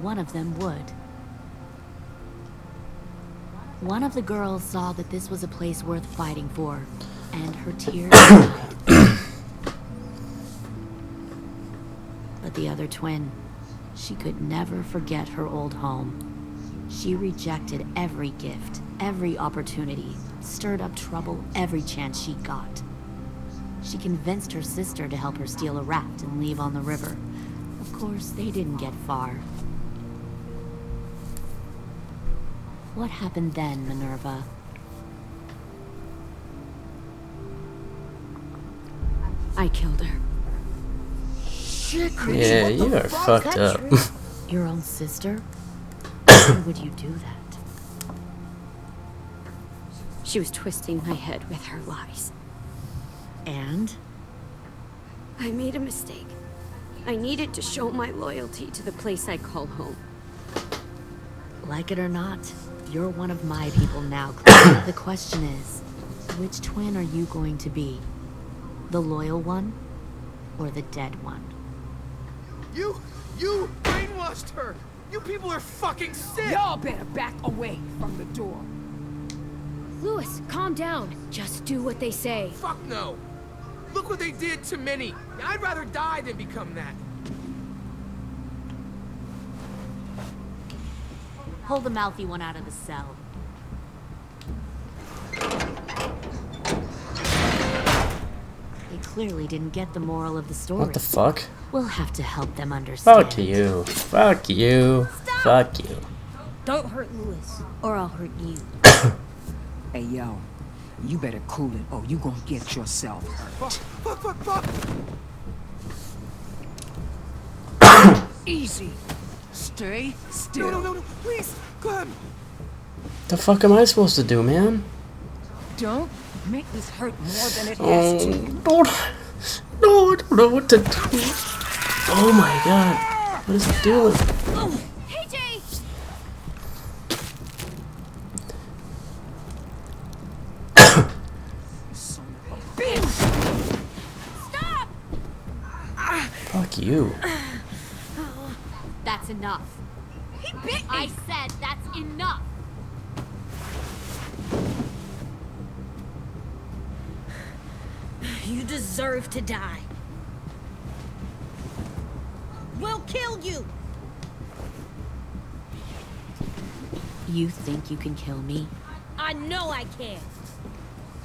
One of them would. One of the girls saw that this was a place worth fighting for, and her tears dried. But the other twin, she could never forget her old home. She rejected every gift, every opportunity, stirred up trouble every chance she got. She convinced her sister to help her steal a raft and leave on the river. Of course, they didn't get far. What happened then, Minerva? I killed her. Shit, Yeah, you are fucked up. Your own sister? Why would you do that? She was twisting my head with her lies. And? I made a mistake. I needed to show my loyalty to the place I call home. Like it or not, you're one of my people now, Claire. The question is, which twin are you going to be? The loyal one, or the dead one? You brainwashed her! You people are fucking sick! Y'all better back away from the door. Louis, calm down. Just do what they say. Fuck no! Look what they did to Minnie. I'd rather die than become that. Pull the mouthy one out of the cell. They clearly didn't get the moral of the story. What the fuck? We'll have to help them understand. Fuck you. Fuck you. Fuck you. Don't hurt Louis, or I'll hurt you. Hey, yo. You better cool it, or you gonna get yourself hurt. Fuck! Easy. Stay still. No, please, Clem. The fuck am I supposed to do, man? Don't make this hurt more than it has to. No, I don't know what to do. Oh my god. What is it doing? Hey, Jay! Son of a bitch! Stop! Fuck you. That's enough. He bit me! I said that's enough. You deserve to die. we'll kill you! You think you can kill me? I know I can.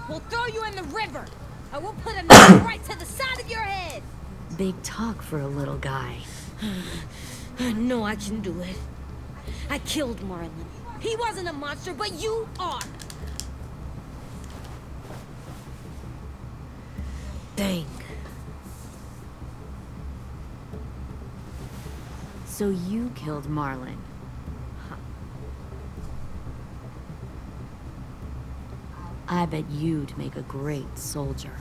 We'll throw you in the river. I will put a knife right to the side of your head. Big talk for a little guy. I know I can do it. I killed Marlon. He wasn't a monster, but you are. Dang. So you killed Marlon. I bet you'd make a great soldier.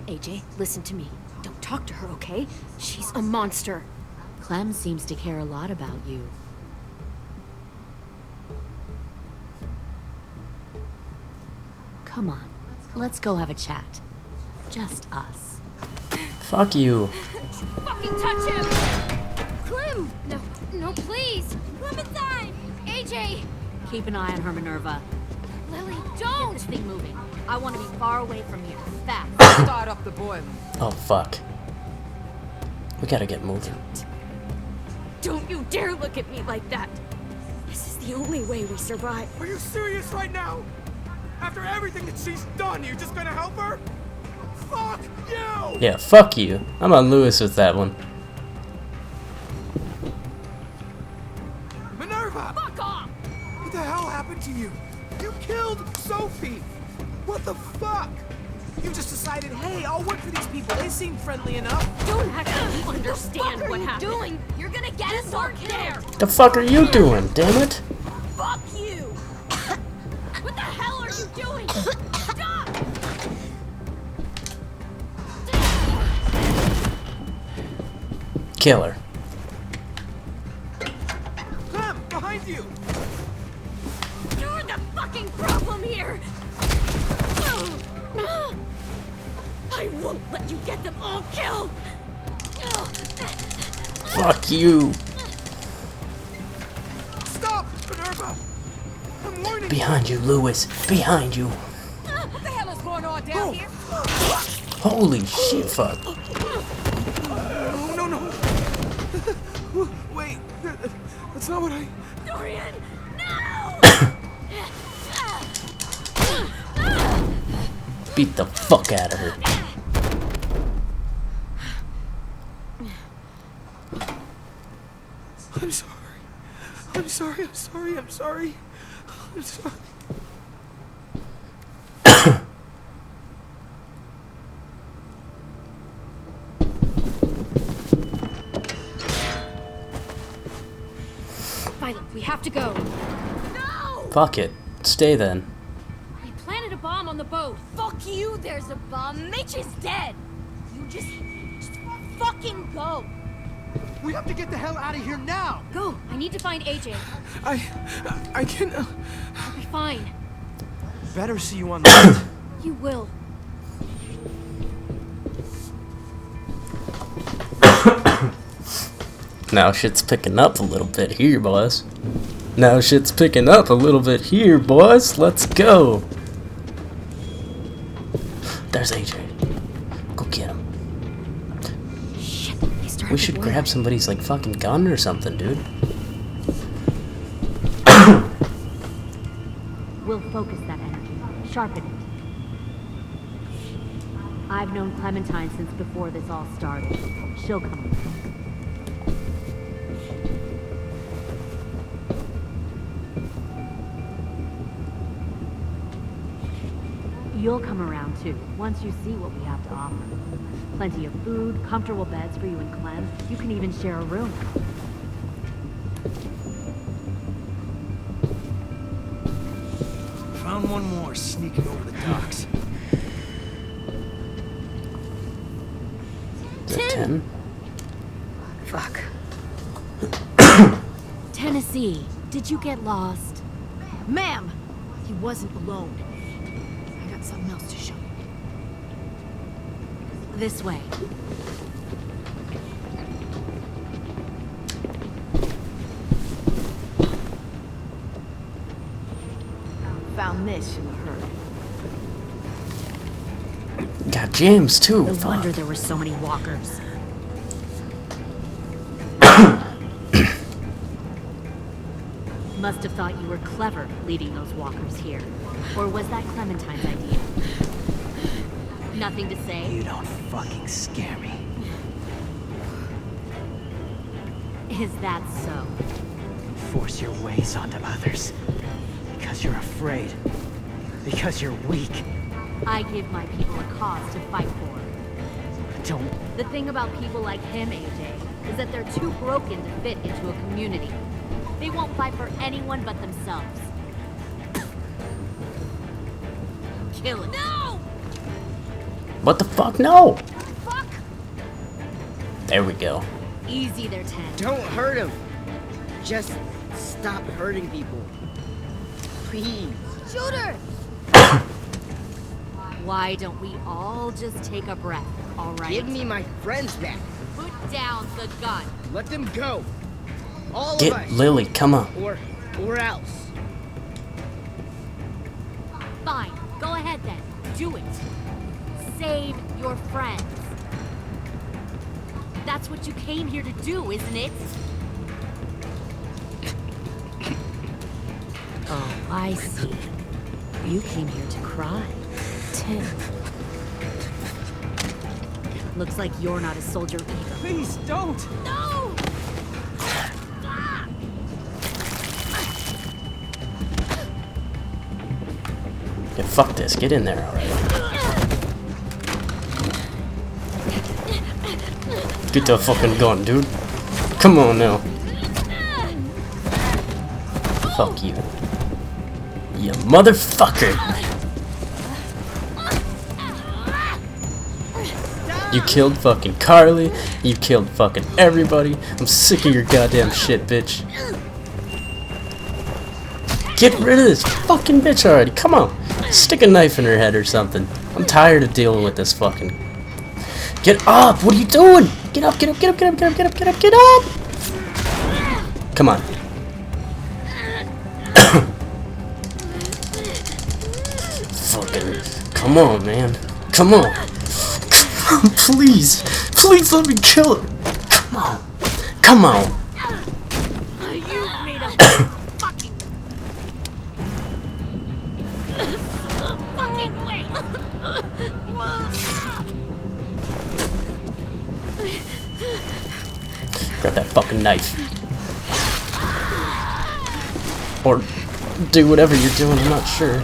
AJ, listen to me. Don't talk to her, okay? She's a monster. Clem seems to care a lot about you. Come on, let's go have a chat. Just us. Fuck you. Fucking touch him! Clem! No, please! Clementine! AJ! Keep an eye on her, Minerva. Lily, Get don't! this thing moving. I want to be far away from here. Fast. Start up the boiler. Oh, fuck. We gotta get moving. Don't you dare look at me like that! This is the only way we survive. Are you serious right now? After everything that she's done, you're just gonna help her? Fuck you! Yeah, fuck you. I'm on Lewis with that one. Minerva! Fuck off! What the hell happened to you? You killed Sophie! What the fuck? You just decided, hey, I'll work for these people. They seem friendly enough. Don't act like you understand what happened. Doing? You're gonna get us all killed! The fuck are you doing, damn it? Fuck you! What the hell are you doing? Stop! Kill her. Clem, behind you! You're the fucking problem here! I won't let you get them all killed! Fuck you. Stop, Minerva! I'm warning Behind you, Lewis. Behind you. What the hell is going on down here? Holy shit, fuck. No, no. Wait, that's not what I... Dorian, no! Beat the fuck out of her. I'm sorry. I'm sorry, I'm sorry, I'm sorry. I'm sorry. Violet, we have to go. No! Fuck it. Stay then. We planted a bomb on the boat. Fuck you, there's a bomb. Mitch is dead. You just fucking go. We have to get the hell out of here now! Go. I need to find AJ. I can... I'll be fine. Better see you on the right. You will. Now shit's picking up a little bit here, boys. Now shit's picking up a little bit here, boys. Let's go. There's AJ. Go get him. Shit, they started We should the grab somebody's like fucking gun or something, dude. We'll focus that energy. Sharpen it. I've known Clementine since before this all started. She'll come around. You'll come around too, once you see what we have to offer. Plenty of food, comfortable beds for you and Clem. You can even share a room. Found one more sneaking over the docks. Is that 10? Fuck. Tennessee, did you get lost? Ma'am! He wasn't alone. I got something else to show you. This way. Found this in a hurry. Got James too. No Fuck. wonder there were so many walkers. Must have thought you were clever leading those walkers here. Or was that Clementine's idea? Nothing to say? You don't fucking scare me. Is that so? You force your ways onto others. Because you're afraid. Because you're weak. I give my people a cause to fight for. Don't... The thing about people like him, AJ, is that they're too broken to fit into a community. They won't fight for anyone but themselves. Kill it. No! What the fuck? No! Fuck! There we go. Easy there, Ted. Don't hurt him. Just stop hurting people. Please. Shoot her! Why don't we all just take a breath, all right? Give me my friends back. Put down the gun. Let them go. All Get of us. Lily, come on. Or else. Fine. Go ahead then. Do it. Save your friends. That's what you came here to do, isn't it? Oh, I see. You came here to cry. Tim. Looks like you're not a soldier either. Please, don't! No! Yeah, fuck this. Get in there already. Get the fucking gun, dude. Come on now. Fuck you. You motherfucker. You killed fucking Carly. You killed fucking everybody. I'm sick of your goddamn shit, bitch. Get rid of this fucking bitch already. Come on. Stick a knife in her head or something. I'm tired of dealing with this fucking... Get up! What are you doing? Get up, get up, get up, get up, get up, get up, get up, get up! Come on. Fucking... Come on, man. Come on. Please. Please let me kill her. Come on. Come on. You made a fucking way. Grab that fucking knife. Or do whatever you're doing, I'm not sure.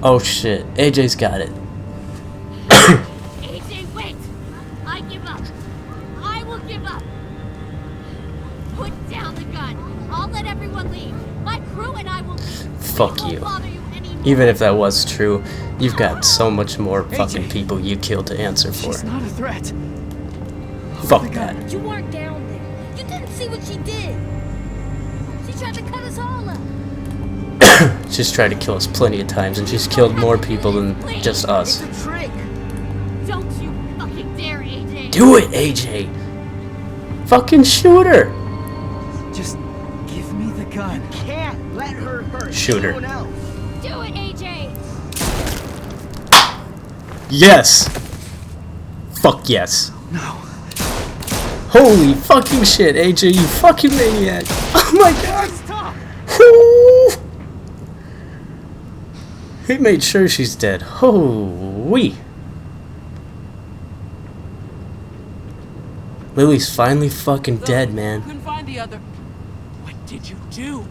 Oh shit, AJ's got it. AJ, wait! I give up. I will give up. Put down the gun. I'll let everyone leave. My crew and I will leave. Fuck We won't you. bother you anymore. Even if that was true, you've got so much more fucking people you killed to answer for. She's not a threat. Fuck that. You weren't down there. You didn't see what she did. She tried to cut us all up. She's tried to kill us plenty of times, and she's killed more people than just us. It's a trick. Don't you fucking dare, AJ. Do it, AJ! Fucking shoot her! Just give me the gun. Can't let her hurt Shoot her. anyone else. Do it, AJ. Yes! Fuck yes. No. Holy fucking shit, AJ, you fucking maniac! Oh my god! Stop! Whoo! He made sure she's dead. Holy! Lily's finally fucking dead, man. Couldn't find the other. What did you do?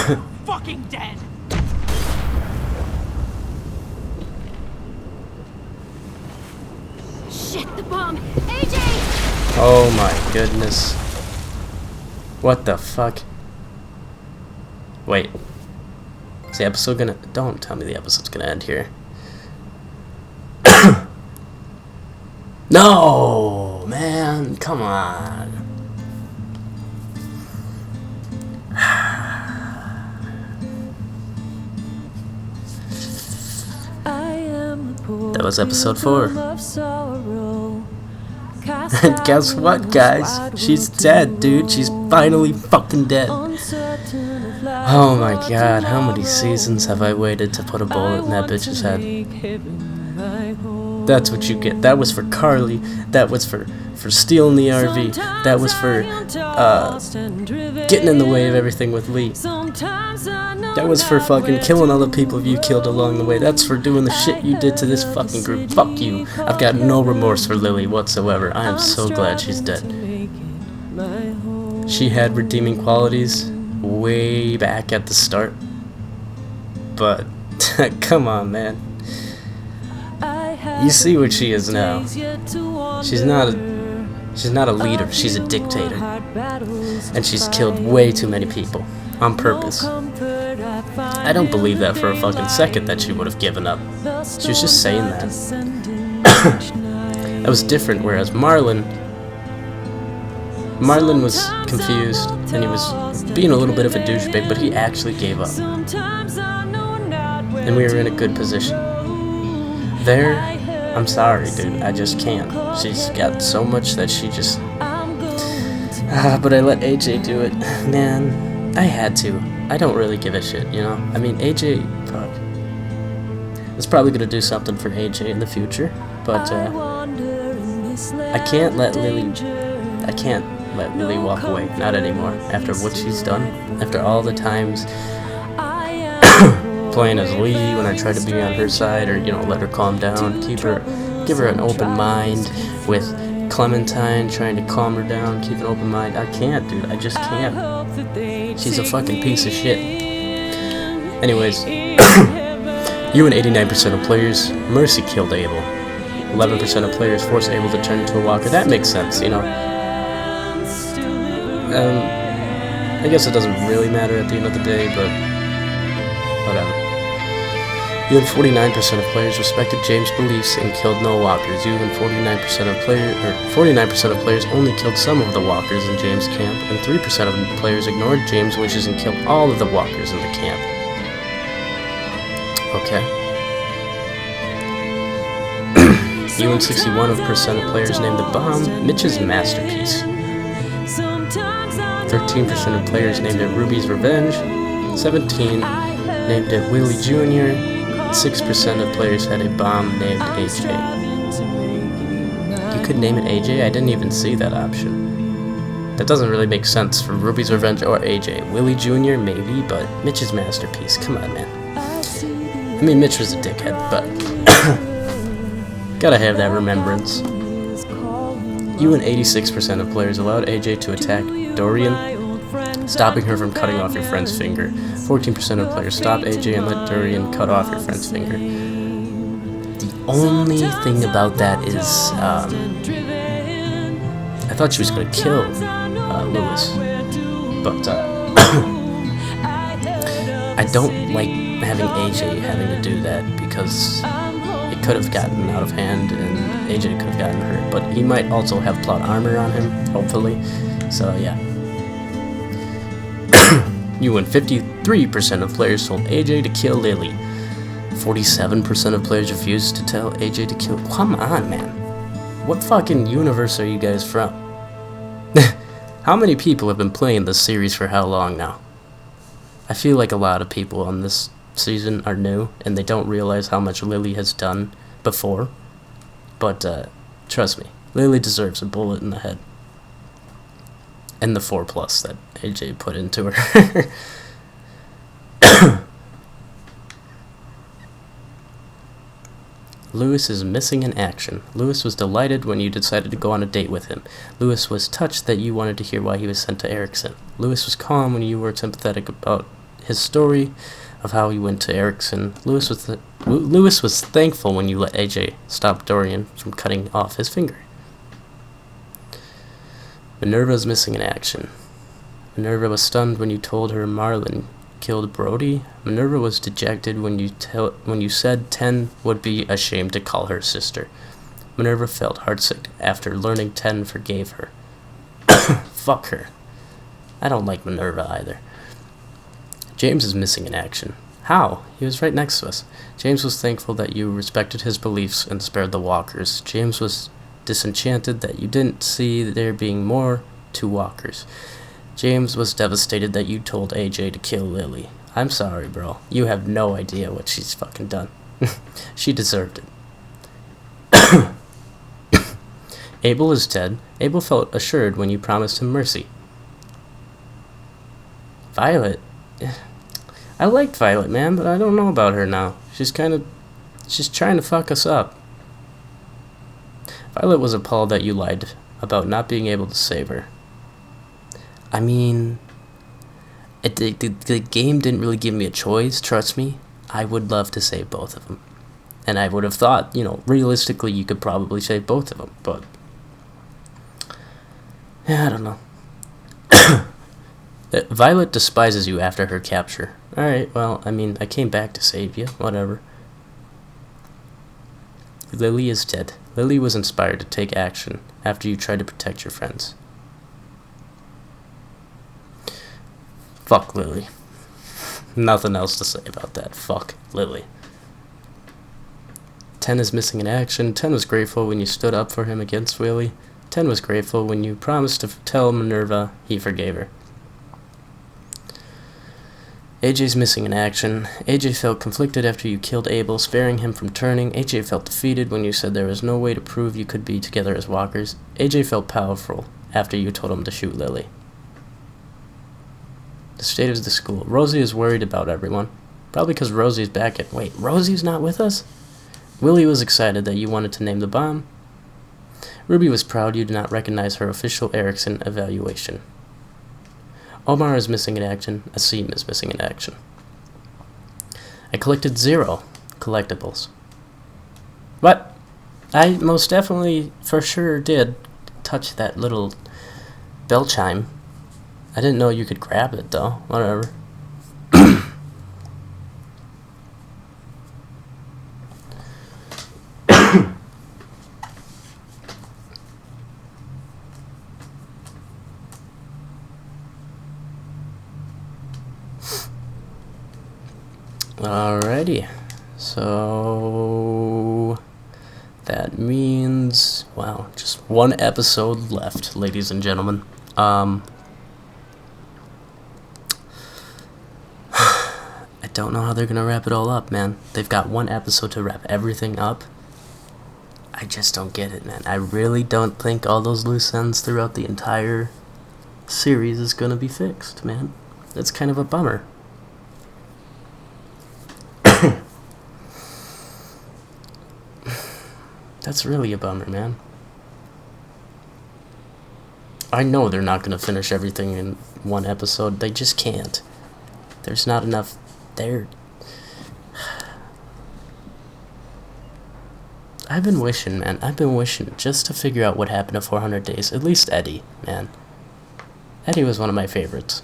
You're fucking dead. Shit, the bomb. AJ! Oh my goodness. What the fuck? Wait. Is the episode gonna... Don't tell me the episode's gonna end here. No! Man, come on. That was episode 4. And guess what, guys? She's dead, dude. She's finally fucking dead. Oh my god, how many seasons have I waited to put a bullet in that bitch's head? That's what you get. That was for Carly. That was for stealing the RV. That was for getting in the way of everything with Lee. That was for fucking killing all the people you killed along the way. That's for doing the shit you did to this fucking group. Fuck you. I've got no remorse for Lily whatsoever. I am so glad she's dead. She had redeeming qualities way back at the start. But, come on, man. You see what she is now. She's not a leader, she's a dictator. And she's killed way too many people. On purpose. I don't believe that for a fucking second that she would have given up. She was just saying that. That was different, whereas Marlon was confused, and he was being a little bit of a douchebag, but he actually gave up. And we were in a good position. There, I'm sorry, dude, I just can't. She's got so much that she just... but I let AJ do it. Man, I had to. I don't really give a shit, you know? I mean, AJ, fuck. It's probably gonna do something for AJ in the future, but, I can't let Lily walk away. Not anymore. After what she's done. After all the times playing as Lee when I try to be on her side, or, you know, let her calm down, give her an open mind with Clementine, trying to calm her down, keep an open mind. I can't, dude. I just can't. She's a fucking piece of shit. Anyways, you and 89% of players, Mercy killed Abel. 11% of players forced Abel to turn into a walker. That makes sense, you know. I guess it doesn't really matter at the end of the day, but whatever. You and 49% of players respected James' beliefs and killed no walkers. You and 49% of players only killed some of the walkers in James' camp, and 3% of players ignored James' wishes and killed all of the walkers in the camp. Okay. You and 61% of players named the bomb Mitch's masterpiece. 13% of players named it Ruby's Revenge. 17 named it Willie Jr. 6% of players had a bomb named AJ. You could name it AJ? I didn't even see that option. That doesn't really make sense for Ruby's Revenge or AJ. Willie Jr. maybe, but Mitch's masterpiece. Come on, man. I mean, Mitch was a dickhead, but gotta have that remembrance. You and 86% of players allowed AJ to attack Dorian, stopping her from cutting off your friend's finger. 14% of players stopped AJ and let Dorian cut off your friend's finger. The only thing about that is, I thought she was going to kill Lewis, but I don't like having AJ having to do that, because it could have gotten out of hand and AJ could have gotten hurt, but he might also have plot armor on him, hopefully, so yeah. You and 53% of players told AJ to kill Lily. 47% of players refused to tell AJ to kill... Come on, man. What fucking universe are you guys from? How many people have been playing this series for how long now? I feel like a lot of people on this season are new, and they don't realize how much Lily has done before. But, trust me, Lily deserves a bullet in the head. And the 4+ that AJ put into her. Lewis is missing in action. Lewis was delighted when you decided to go on a date with him. Lewis was touched that you wanted to hear why he was sent to Erickson. Lewis was calm when you were sympathetic about his story of how he went to Erickson. Lewis was thankful when you let AJ stop Dorian from cutting off his finger. Minerva's missing in action. Minerva was stunned when you told her Marlon killed Brody. Minerva was dejected when you said Ten would be ashamed to call her sister. Minerva felt heartsick after learning Ten forgave her. Fuck her. I don't like Minerva either. James is missing in action. How? He was right next to us. James was thankful that you respected his beliefs and spared the walkers. James was disenchanted that you didn't see there being more to walkers. James was devastated that you told AJ to kill Lily. I'm sorry, bro. You have no idea what she's fucking done. She deserved it. Abel is dead. Abel felt assured when you promised him mercy. Violet? I liked Violet, man, but I don't know about her now. She's trying to fuck us up. Violet was appalled that you lied about not being able to save her. I mean, the game didn't really give me a choice, trust me. I would love to save both of them. And I would have thought, you know, realistically you could probably save both of them, but... yeah, I don't know. Violet despises you after her capture. Alright, well, I mean, I came back to save you, whatever. Lily is dead. Lily was inspired to take action after you tried to protect your friends. Fuck Lily. Nothing else to say about that. Fuck Lily. 10 is missing in action. 10 was grateful when you stood up for him against Willie. 10 was grateful when you promised to tell Minerva he forgave her. AJ's missing in action. AJ felt conflicted after you killed Abel, sparing him from turning. AJ felt defeated when you said there was no way to prove you could be together as walkers. AJ felt powerful after you told him to shoot Lily. The state of the school. Rosie is worried about everyone. Probably because Rosie's back at... wait, Rosie's not with us? Willie was excited that you wanted to name the bomb. Ruby was proud you did not recognize her official Erickson evaluation. Omar is missing in action. Asim is missing in action. I collected 0 collectibles. What? I most definitely, for sure, did touch that little bell chime. I didn't know you could grab it, though. Whatever. Alrighty, so that means, wow, just 1 episode left, ladies and gentlemen. I don't know how they're gonna wrap it all up, man. They've got 1 episode to wrap everything up. I just don't get it, man. I really don't think all those loose ends throughout the entire series is gonna be fixed, man. It's kind of a bummer. That's really a bummer, man. I know they're not going to finish everything in 1 episode. They just can't. There's not enough there. I've been wishing, man. I've been wishing just to figure out what happened to 400 Days. At least Eddie, man. Eddie was one of my favorites.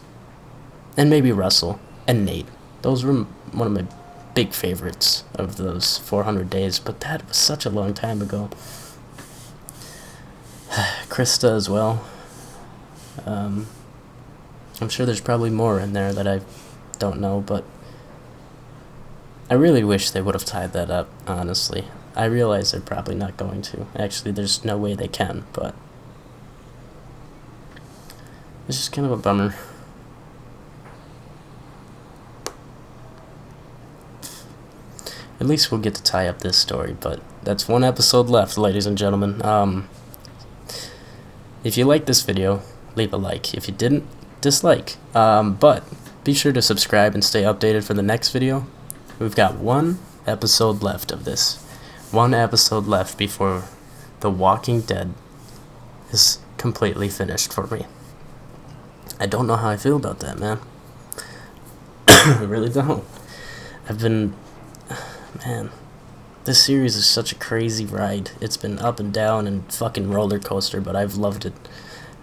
And maybe Russell and Nate. Those were one of my big favorites of those 400 Days, but that was such a long time ago. Krista as well. I'm sure there's probably more in there that I don't know, but I really wish they would have tied that up, honestly. I realize they're probably not going to. Actually, there's no way they can, but it's just kind of a bummer. At least we'll get to tie up this story, but that's 1 episode left, ladies and gentlemen. If you liked this video, leave a like. If you didn't, dislike. But be sure to subscribe and stay updated for the next video. We've got 1 episode left of this. 1 episode left before The Walking Dead is completely finished for me. I don't know how I feel about that, man. I really don't. Man, this series is such a crazy ride. It's been up and down and fucking roller coaster, but I've loved it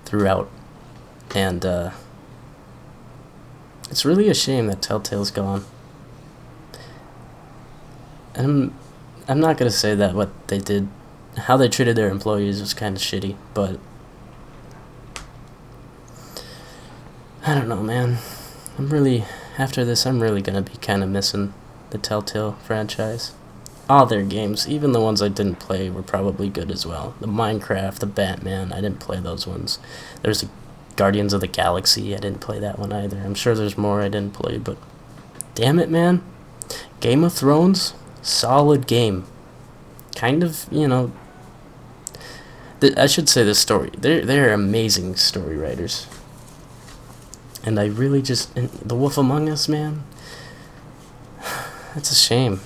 throughout. And it's really a shame that Telltale's gone. And I'm not gonna say that what they did, how they treated their employees was kind of shitty, but I don't know, man. After this, I'm really gonna be kind of missing the Telltale franchise. All their games, even the ones I didn't play, were probably good as well. The Minecraft, the Batman, I didn't play those ones. There's the Guardians of the Galaxy, I didn't play that one either. I'm sure there's more I didn't play, but damn it, man. Game of Thrones, solid game. Kind of, you know, I should say this story. They're amazing story writers. And I really just... The Wolf Among Us, man. It's a shame,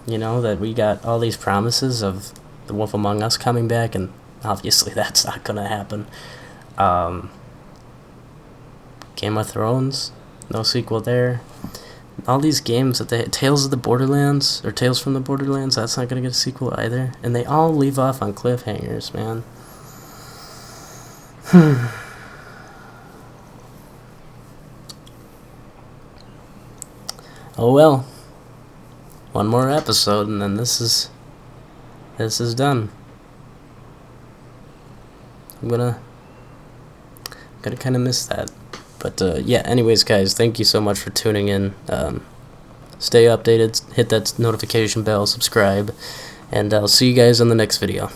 you know, that we got all these promises of The Wolf Among Us coming back, and obviously that's not gonna happen. Game of Thrones, no sequel there. All these games that they... Tales of the Borderlands, or Tales from the Borderlands, that's not gonna get a sequel either. And they all leave off on cliffhangers, man. Oh well. One more episode and then this is done. I'm gonna kind of miss that. But yeah, anyways guys, thank you so much for tuning in. Stay updated, hit that notification bell, subscribe, and I'll see you guys on the next video.